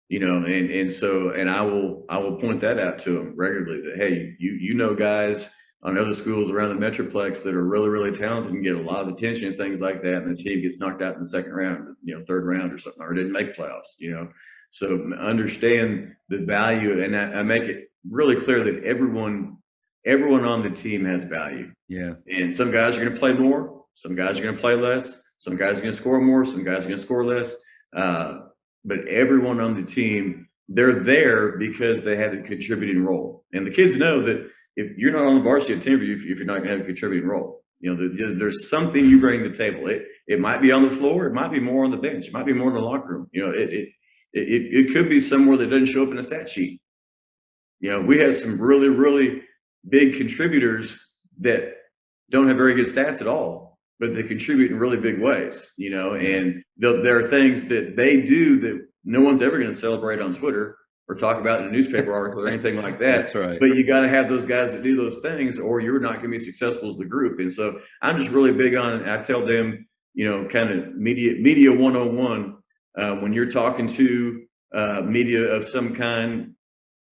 You know, and I will point that out to them regularly that, hey, you know guys on other schools around the Metroplex that are really talented and get a lot of attention and things like that, and the team gets knocked out in the second round, you know, third round or something, or didn't make playoffs. You know, so understand the value, and I make it really clear that everyone on the team has value. Yeah. And some guys are going to play more, some guys are going to play less, some guys are going to score more, some guys are going to score less. But everyone on the team, they're there because they have a contributing role. And the kids know that if you're not on the varsity at Timberview, if you're not going to have a contributing role, you know, there's something you bring to the table. It might be on the floor, it might be more on the bench, it might be more in the locker room. You know, it could be somewhere that doesn't show up in a stat sheet. You know, we have some really big contributors that don't have very good stats at all, but they contribute in really big ways, you know, and there are things that they do that no one's ever going to celebrate on Twitter or talk about in a newspaper article or anything like that. That's right. But you got to have those guys that do those things, or you're not going to be successful as the group. And so I'm just really big on, I tell them, you know, kind of media 101, when you're talking to media of some kind,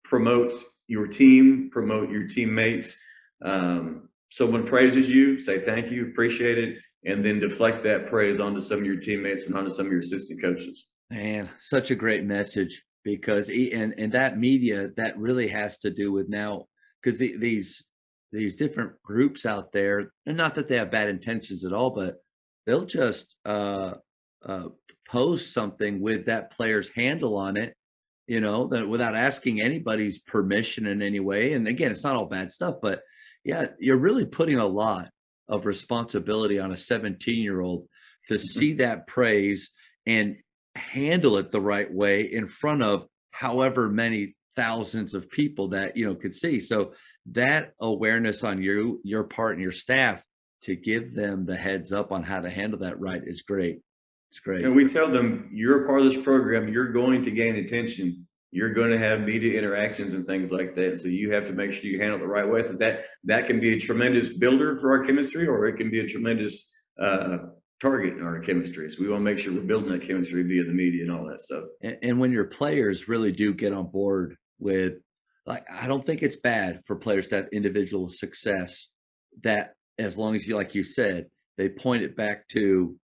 promote your team, promote your teammates. Someone praises you, say thank you, appreciate it, and then deflect that praise onto some of your teammates and onto some of your assistant coaches. Man, such a great message, because and that media, that really has to do with now, because these different groups out there, and not that they have bad intentions at all, but they'll just post something with that player's handle on it, you know, that without asking anybody's permission in any way. And again, it's not all bad stuff, but yeah, you're really putting a lot of responsibility on a 17-year-old to see that praise and handle it the right way in front of however many thousands of people that, you know, could see. So that awareness on your part and your staff to give them the heads up on how to handle that right is great. It's great. And we tell them, you're a part of this program, you're going to gain attention, you're going to have media interactions and things like that. So you have to make sure you handle it the right way. So that can be a tremendous builder for our chemistry, or it can be a tremendous target in our chemistry. So we want to make sure we're building that chemistry via the media and all that stuff. And when your players really do get on board with, like, I don't think it's bad for players to have individual success, that as long as you, like you said, they point it back to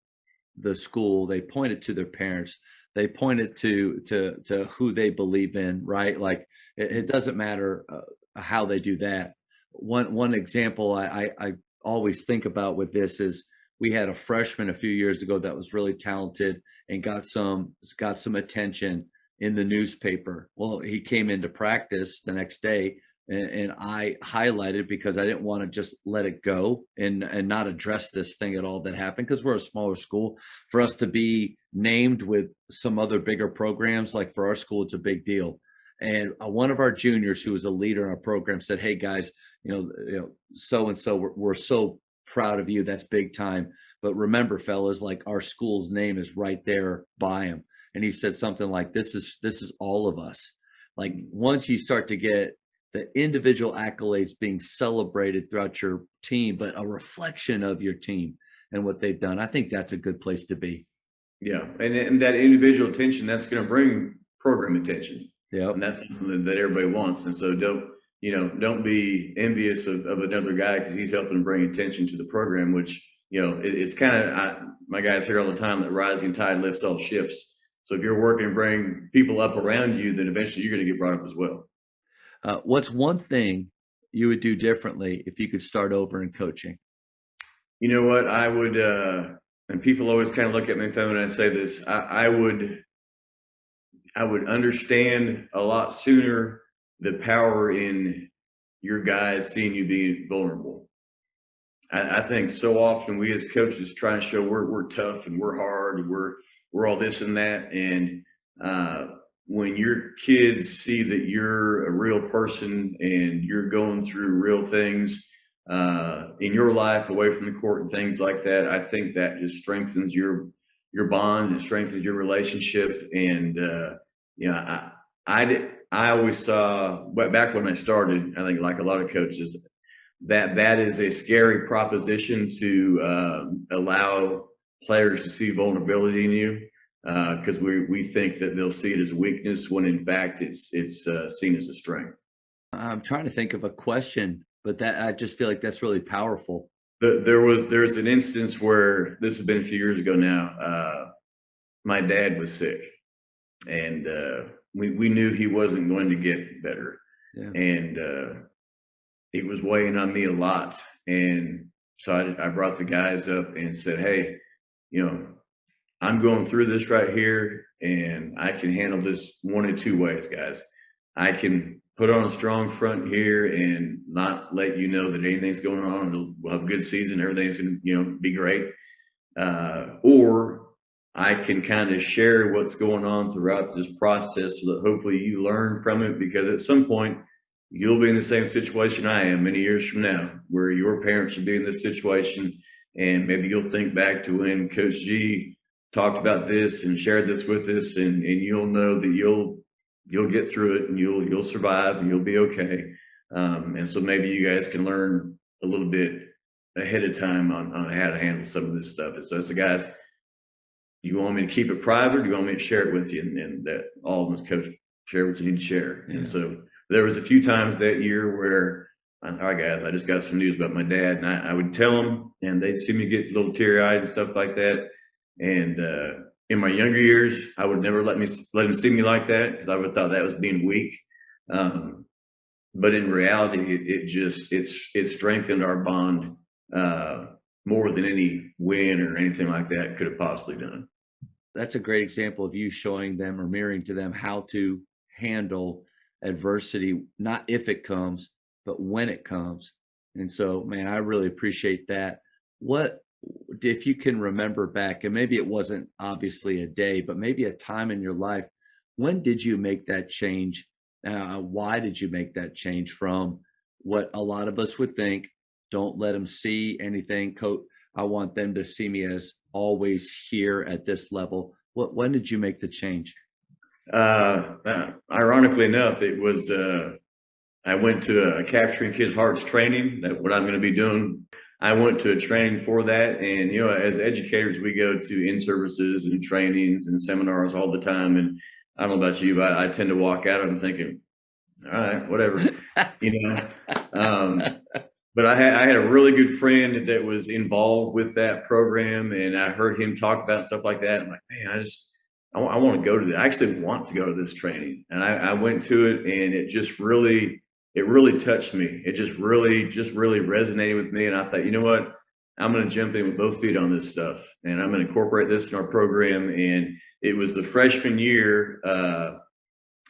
the school, they point it to their parents, they point it to who they believe in, right? Like it doesn't matter how they do that. One example I always think about with this is, we had a freshman a few years ago that was really talented and got some attention in the newspaper. Well, he came into practice the next day, and I highlighted, because I didn't want to just let it go and not address this thing at all that happened, because we're a smaller school. For us to be named with some other bigger programs, like for our school, it's a big deal. And one of our juniors, who was a leader in our program, said, "Hey guys, you know, so and so, we're so proud of you. That's big time. But remember, fellas, like our school's name is right there by him." And he said something like, "This is all of us." Like once you start to get the individual accolades being celebrated throughout your team, but a reflection of your team and what they've done, I think that's a good place to be. Yeah, and that individual attention, that's going to bring program attention. Yeah, and that's something that everybody wants. And so don't be envious of another guy because he's helping bring attention to the program, which, you know, it's kind of, my guys hear all the time that rising tide lifts all ships. So if you're working to bring people up around you, then eventually you're going to get brought up as well. What's one thing you would do differently if you could start over in coaching? You know what, I would, and people always kind of look at me when I say this, I would understand a lot sooner the power in your guys seeing you being vulnerable. I think so often we as coaches try and show we're tough and we're hard and we're all this and that. And when your kids see that you're a real person and you're going through real things in your life away from the court and things like that, I think that just strengthens your bond and strengthens your relationship. And you know, I always saw, back when I started, I think like a lot of coaches, that is a scary proposition to allow players to see vulnerability in you, because we think that they'll see it as a weakness when in fact it's seen as a strength. I'm trying to think of a question, but that I just feel like that's really powerful. There's an instance where this has been a few years ago now. My dad was sick, and we knew he wasn't going to get better, Yeah. and it was weighing on me a lot. And so I brought the guys up and said, "Hey, I'm going through this right here, and I can handle this one of two ways, guys. I can put on a strong front here and not let you know that anything's going on. We'll have a good season. Everything's going to, be great. Or I can kind of share what's going on throughout this process so that hopefully you learn from it, because at some point you'll be in the same situation I am many years from now, where your parents will be in this situation, and maybe you'll think back to when Coach G talked about this and shared this with us, and you'll know that you'll get through it, and you'll survive, and you'll be okay. And so maybe you guys can learn a little bit ahead of time on how to handle some of this stuff." And so it's the guys, you want me to keep it private, or do you want me to share it with you? And that all of them, Coach, share what you need to share. Yeah. And so there was a few times that year where, all right, guys, I just got some news about my dad, and I would tell them, and they'd see me get a little teary-eyed and stuff like that. And in my younger years, I would never let him see me like that, because I would have thought that was being weak. But in reality, it strengthened our bond more than any win or anything like that could have possibly done. That's a great example of you showing them or mirroring to them how to handle adversity, not if it comes, but when it comes. And so, man, I really appreciate that. What, if you can remember back, and maybe it wasn't obviously a day, but maybe a time in your life, when did you make that change? Why did you make that change from what a lot of us would think, don't let them see anything, I want them to see me as always here at this level. When did you make the change? Ironically enough, it was I went to a Capturing Kids' Hearts training, that what I'm going to be doing. I went to a training for that, and as educators, we go to in-services and trainings and seminars all the time. And I don't know about you, but I tend to walk out of them thinking, all right, whatever, But I had a really good friend that was involved with that program, and I heard him talk about stuff like that. I'm like, man, I want to go to this. I actually want to go to this training. And I went to it, and it really touched me. It just really resonated with me. And I thought, you know what? I'm going to jump in with both feet on this stuff, and I'm going to incorporate this in our program. And it was the freshman year.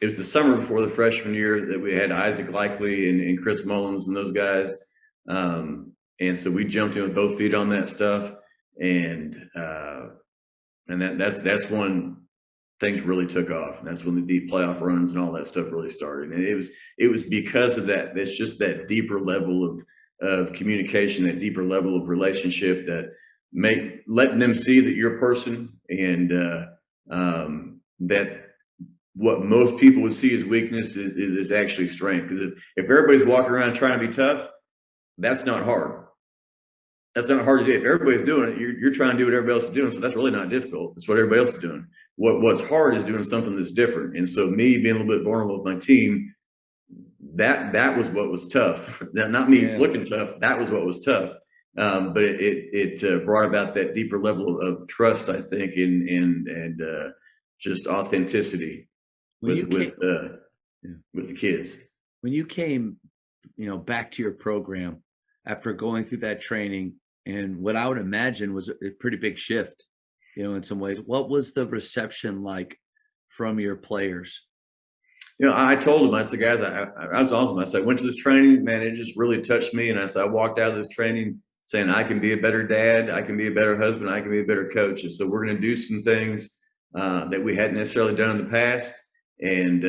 It was the summer before the freshman year that we had Isaac Likely and Chris Mullins and those guys. And so we jumped in with both feet on that stuff. And that's when things really took off. And that's when the deep playoff runs and all that stuff really started. And it was because of that. It's just that deeper level of communication, that deeper level of relationship, that letting them see that you're a person, and that what most people would see as weakness is actually strength. Because if everybody's walking around trying to be tough, that's not hard. That's not hard to do. If everybody's doing it, you're trying to do what everybody else is doing. So that's really not difficult. It's what everybody else is doing. What's hard is doing something that's different. And so me being a little bit vulnerable with my team, that was what was tough. Not me looking tough. That was what was tough. But it brought about that deeper level of trust, I think, and just authenticity with the kids. When you came, back to your program after going through that training, and what I would imagine was a pretty big shift, in some ways, what was the reception like from your players? I told them, I said, guys, I was awesome. I said, I went to this training, man, it just really touched me. And I said, I walked out of this training saying, I can be a better dad, I can be a better husband, I can be a better coach. And so we're going to do some things that we hadn't necessarily done in the past. And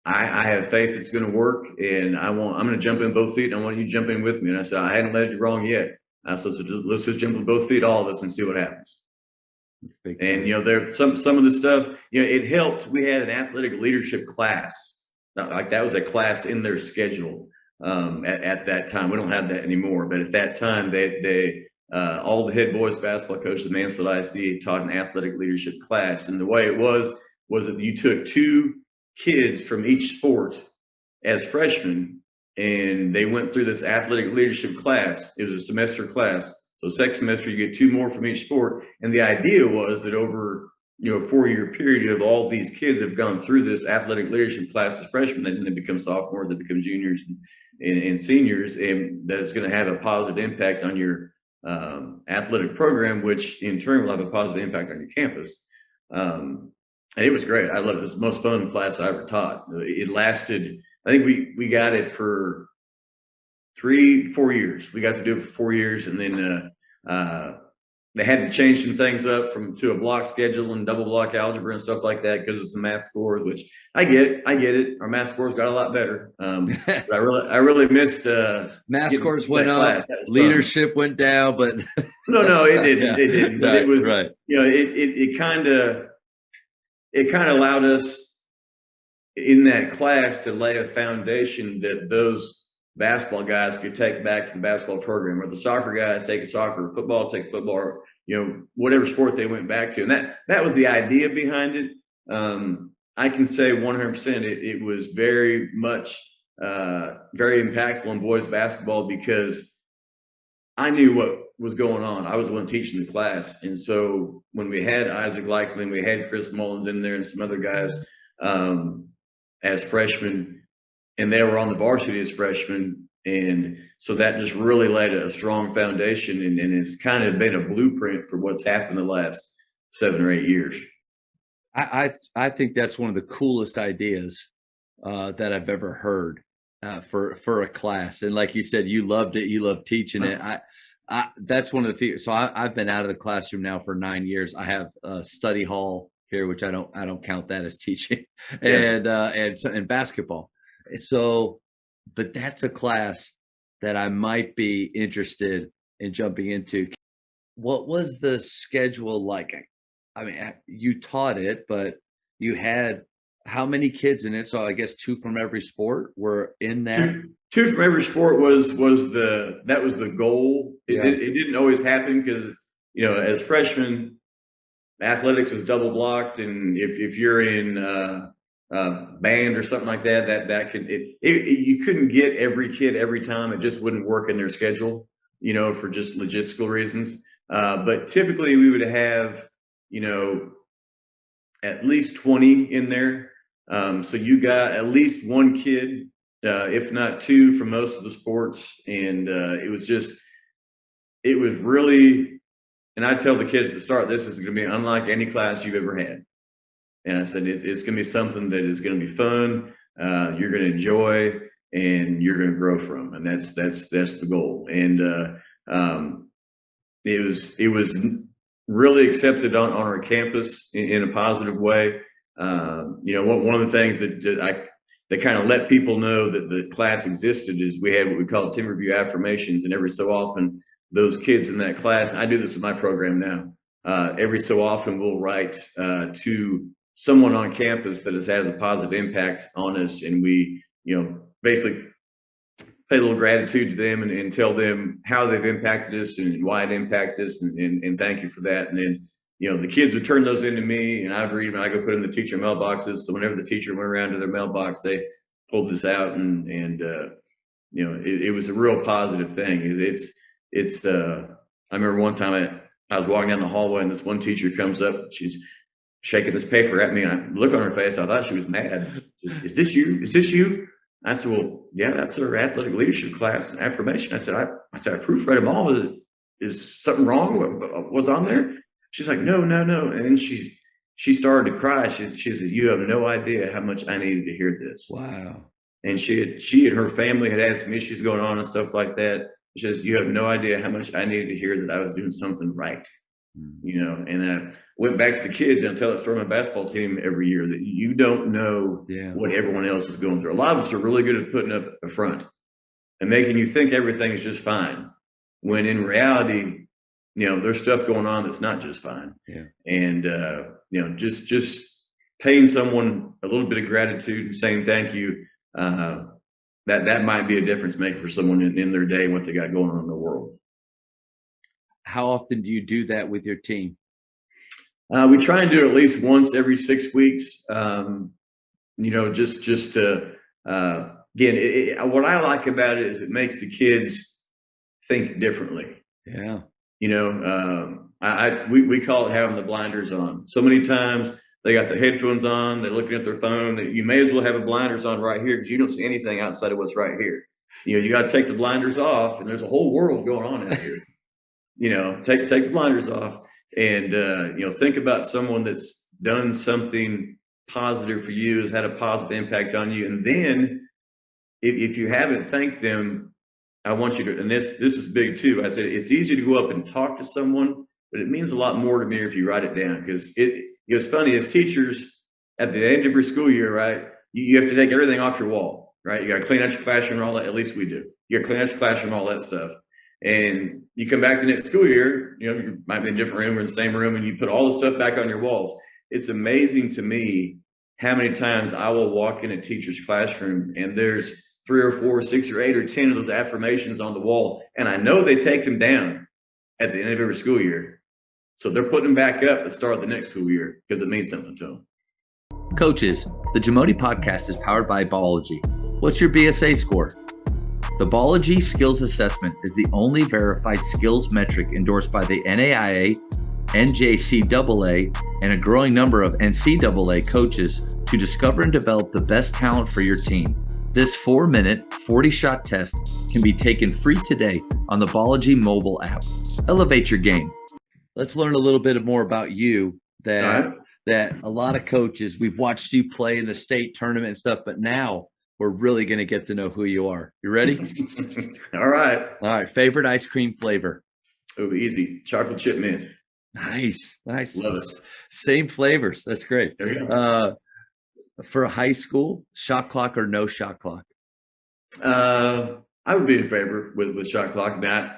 I have faith it's going to work. And I'm going to jump in both feet, and I want you to jump in with me. And I said, I hadn't led you wrong yet. I said, so let's just jump with both feet, all of us, and see what happens. And there some of the stuff, it helped. We had an athletic leadership class, like that was a class in their schedule at that time. We don't have that anymore, but at that time, all the head boys basketball coaches at Mansfield ISD taught an athletic leadership class. And the way it was that you took 2 kids from each sport as freshmen, and they went through this athletic leadership class. It was a semester class. So second semester, you get 2 more from each sport. And the idea was that over a 4-year period of all these kids have gone through this athletic leadership class as freshmen, and then they become sophomores, they become juniors and seniors, and that it's going to have a positive impact on your athletic program, which in turn will have a positive impact on your campus. And it was great. I loved it. It was the most fun class I ever taught. It lasted, I think we got it for 4 years. We got to do it for 4 years, and then they had to change some things up to a block schedule and double block algebra and stuff like that because of some math scores, which I get it. Our math scores got a lot better. But I really missed math scores went up, leadership went down, but no, it didn't. It didn't. But right, it was right. It kind of allowed us in that class to lay a foundation that those basketball guys could take back to the basketball program, or the soccer guys take a soccer, football take football, or whatever sport they went back to. And that was the idea behind it. I can say 100% it was very much very impactful in boys basketball because I knew what was going on. I was the one teaching the class. And so when we had Isaac Likely, we had Chris Mullins in there and some other guys as freshmen, and they were on the varsity as freshmen. And so that just really laid a strong foundation, and it's kind of been a blueprint for what's happened the last 7 or 8 years. I think that's one of the coolest ideas that I've ever heard for a class. And like you said, you loved it. You loved teaching it. That's one of the things. So I've been out of the classroom now for 9 years. I have a study hall here, which I don't count that as teaching, and basketball. So, but that's a class that I might be interested in jumping into. What was the schedule like? I mean, you taught it, but you had how many kids in it? So I guess 2 from every sport were in that. Two from every sport was the goal. It didn't always happen because as freshmen, athletics is double blocked, and if you're in band or something like that could you couldn't get every kid every time. It just wouldn't work in their schedule, for just logistical reasons. But typically we would have at least 20 in there. So you got at least 1 kid, if not 2, from most of the sports. And it was really, and I tell the kids at the start, this is going to be unlike any class you've ever had. And I said, it's going to be something that is going to be fun. You're going to enjoy, and you're going to grow from. And that's the goal. And it was really accepted on our campus in a positive way. One of the things that kind of let people know that the class existed is we had what we call Timberview affirmations. And every so often, those kids in that class, I do this with my program now, every so often we'll write to someone on campus that has a positive impact on us. And we, basically pay a little gratitude to them and tell them how they've impacted us and why it impacted us, and thank you for that. And then, the kids would turn those into me, and I'd read them. I go put them in the teacher mailboxes. So whenever the teacher went around to their mailbox, they pulled this out, and it was a real positive thing. I remember one time I was walking down the hallway, and this one teacher comes up. She's shaking this paper at me, and I look on her face. I thought she was mad. Is this you? Is this you? I said, well, yeah, that's our athletic leadership class affirmation. I said, I proofread them all. Is something wrong? What's on there? She's like, no. And then she started to cry. She said, you have no idea how much I needed to hear this. Wow. And she and her family had had some issues going on and stuff like that. She says, you have no idea how much I needed to hear that I was doing something right. And I went back to the kids, and I tell that story on my basketball team every year, that you don't know what everyone else is going through. A lot of us are really good at putting up a front and making you think everything is just fine, when in reality, there's stuff going on that's not just fine. Yeah. And just paying someone a little bit of gratitude and saying thank you that might be a difference maker for someone in their day and what they got going on in the world. How often do you do that with your team? We try and do it at least once every 6 weeks. Just to again, what I like about it is it makes the kids think differently. Yeah. We call it having the blinders on. So many times they got the headphones on, they're looking at their phone. You may as well have the blinders on right here because you don't see anything outside of what's right here. You got to take the blinders off, and there's a whole world going on out here. Take the blinders off, and think about someone that's done something positive for you, has had a positive impact on you, and then if you haven't thanked them, I want you to, and this is big too. I said it's easy to go up and talk to someone, but it means a lot more to me if you write it down, because it's funny, as teachers at the end of your school year, right? You have to take everything off your wall, right? You got to clean out your classroom and all that. At least we do. You got to clean out your classroom, all that stuff. And you come back the next school year, you might be in a different room or in the same room, and you put all the stuff back on your walls. It's amazing to me how many times I will walk in a teacher's classroom and there's 3 or 4, 6 or 8 or 10 of those affirmations on the wall. And I know they take them down at the end of every school year. So they're putting them back up at the start of the next school year because it means something to them. Coaches, the Jamodi podcast is powered by Ballology. What's your BSA score? The Ballology Skills Assessment is the only verified skills metric endorsed by the NAIA, NJCAA, and a growing number of NCAA coaches to discover and develop the best talent for your team. This 4-minute, 40-shot test can be taken free today on the Ballology mobile app. Elevate your game. Let's learn a little bit more about you. That a lot of coaches, we've watched you play in the state tournament and stuff, but now we're really going to get to know who you are. You ready? All right. All right. Favorite ice cream flavor? Oh, easy. Chocolate chip mint. Nice. Love it. Same flavors. That's great. There you go. For high school, shot clock or no shot clock? I would be in favor with shot clock. Now,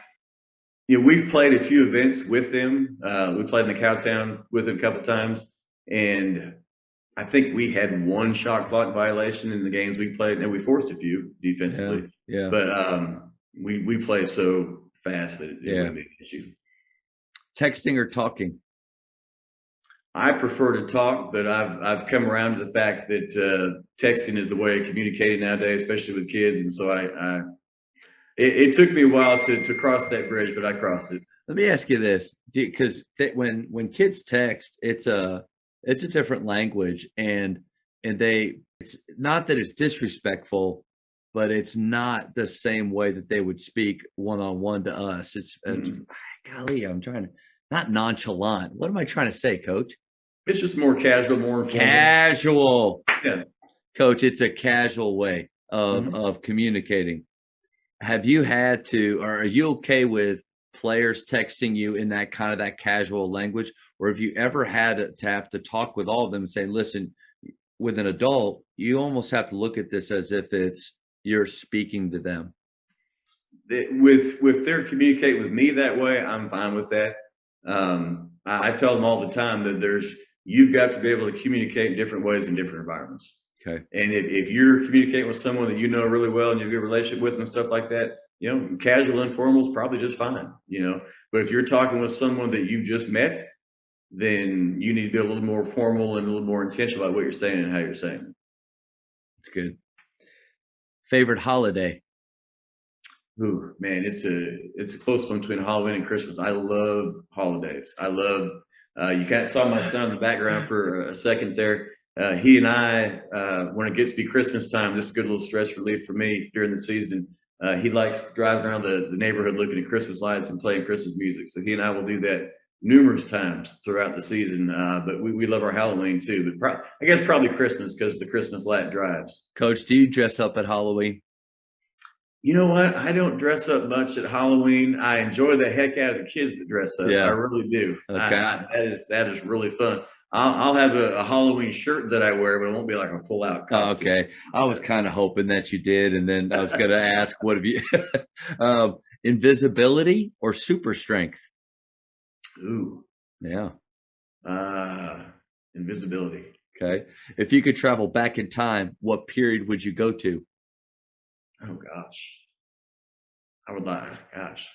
we've played a few events with them. We played in the Cowtown with them a couple times, and I think we had one shot clock violation in the games we played, and we forced a few defensively. Yeah. But we play so fast that it wouldn't be an issue. Texting or talking? I prefer to talk, but I've come around to the fact that texting is the way of communicating nowadays, especially with kids. And so it took me a while to cross that bridge, but I crossed it. Let me ask you this, because when kids text, it's a different language, and it's not that it's disrespectful, but it's not the same way that they would speak one-on-one to us. It's golly, I'm trying to, not nonchalant. What am I trying to say, Coach? It's just more casual, more informal. Casual. Yeah. Coach, it's a casual way of communicating. Have you had to, or are you okay with players texting you in that kind of that casual language? Or have you ever had to have to talk with all of them and say, listen, with an adult, you almost have to look at this as if you're speaking to them? With their communicating with me that way, I'm fine with that. I tell them all the time that you've got to be able to communicate in different ways in different environments. Okay. And if you're communicating with someone that you know really well and you have a good relationship with them and stuff like that, casual, informal is probably just fine, But if you're talking with someone that you just met, then you need to be a little more formal and a little more intentional about what you're saying and how you're saying it. That's good. Favorite holiday? Ooh, man, it's a close one between Halloween and Christmas. I love holidays. I love, you kind of saw my son in the background for a second there. He and I, when it gets to be Christmas time, this is a good little stress relief for me during the season. He likes driving around the neighborhood looking at Christmas lights and playing Christmas music. So he and I will do that numerous times throughout the season. But we love our Halloween too. But I guess probably Christmas because the Christmas light drives. Coach, do you dress up at Halloween? You know what? I don't dress up much at Halloween. I enjoy the heck out of the kids that dress up. Yeah. I really do. Okay. That is really fun. I'll have a Halloween shirt that I wear, but it won't be like a full out costume. Okay. I was kind of hoping that you did. And then I was going to ask, what have you, invisibility or super strength? Ooh. Yeah. Invisibility. Okay. If you could travel back in time, what period would you go to? Oh gosh. Gosh.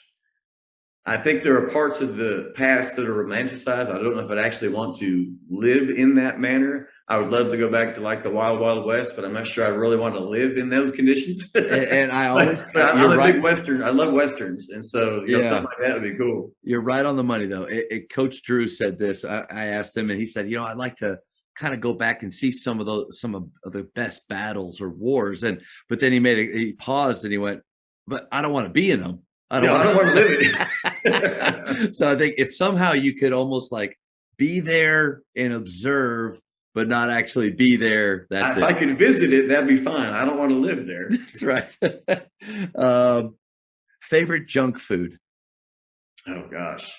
I think there are parts of the past that are romanticized. I don't know if I'd actually want to live in that manner. I would love to go back to like the Wild Wild West, but I'm not sure I really want to live in those conditions. And I always, but you're I'm a right. big Western. I love Westerns. And so, Yeah. something like that would be cool. You're right on the money, though. Coach Drew said this. I asked him, and he said, I'd like to kind of go back and see some of the best battles or wars. But then he paused and he went, but I don't want to be in them. I don't want to live it. So I think if somehow you could almost like be there and observe, but not actually be there, that's if it. I could visit it, that'd be fine. I don't want to live there. That's right. Favorite junk food? Oh gosh.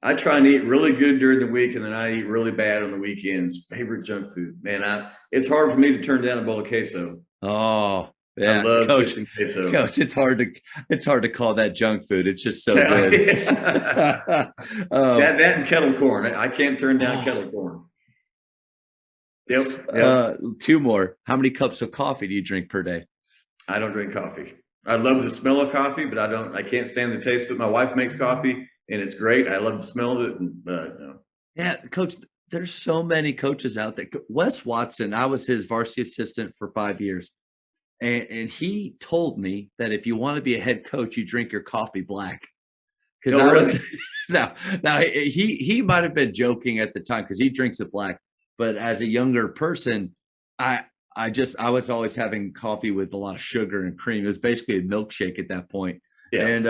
I try and eat really good during the week, and then I eat really bad on the weekends. Favorite junk food, man. It's hard for me to turn down a bowl of queso. Oh, yeah, I love Coach. Queso. Coach, it's hard to call that junk food. It's just so good. that and kettle corn. I can't turn down kettle corn. Yep. 2 more. How many cups of coffee do you drink per day? I don't drink coffee. I love the smell of coffee, but I can't stand the taste of it. My wife makes coffee and it's great. I love the smell of it. But no. Yeah, Coach, there's so many coaches out there. Wes Watson, I was his varsity assistant for 5 years. And he told me that if you want to be a head coach, you drink your coffee black. Because really? now he might have been joking at the time because he drinks it black. But as a younger person, I was always having coffee with a lot of sugar and cream. It was basically a milkshake at that point. Yeah. And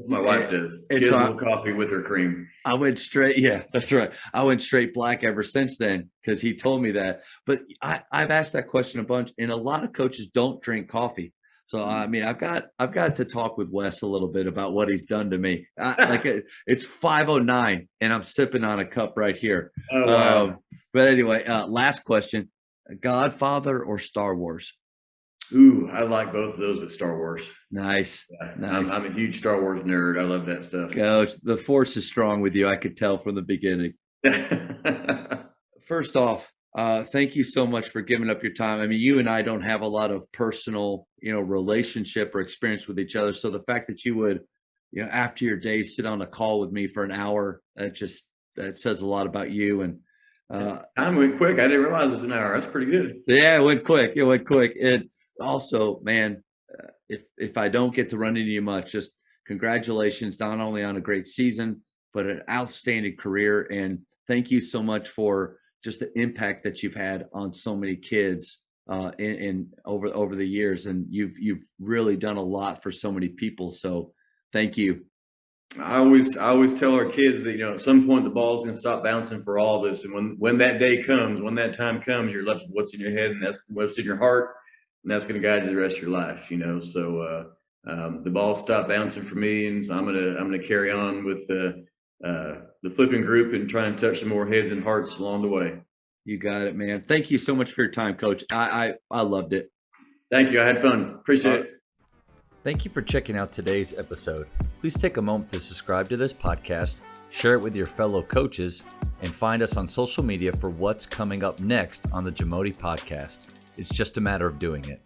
my wife does. She has a little coffee with her cream. I went straight. Yeah, that's right. I went straight black ever since then because he told me that. But I've asked that question a bunch, and a lot of coaches don't drink coffee. So I mean, I've got to talk with Wes a little bit about what he's done to me. It's 5:09, and I'm sipping on a cup right here. Oh wow! But anyway, last question: Godfather or Star Wars? Ooh, I like both of those with Star Wars. Nice. Yeah, nice. I'm a huge Star Wars nerd. I love that stuff. Coach, the force is strong with you. I could tell from the beginning. First off, thank you so much for giving up your time. I mean, you and I don't have a lot of personal, relationship or experience with each other. So the fact that you would, after your day, sit on a call with me for an hour, that says a lot about you. And time went quick. I didn't realize it was an hour. That's pretty good. Yeah, it went quick. And also, man, if I don't get to run into you much, just congratulations, not only on a great season, but an outstanding career. And thank you so much for just the impact that you've had on so many kids in over the years. And you've really done a lot for so many people. So thank you. I always tell our kids that, at some point the ball's going to stop bouncing for all of us. And when that day comes, when that time comes, you're left with what's in your head and that's what's in your heart. And that's going to guide you the rest of your life, So the ball stopped bouncing for me, and so I'm gonna carry on with the flipping group and try and touch some more heads and hearts along the way. You got it, man. Thank you so much for your time, Coach. I loved it. Thank you. I had fun. Appreciate it. Thank you for checking out today's episode. Please take a moment to subscribe to this podcast, share it with your fellow coaches, and find us on social media for what's coming up next on the Jamodi Podcast. It's just a matter of doing it.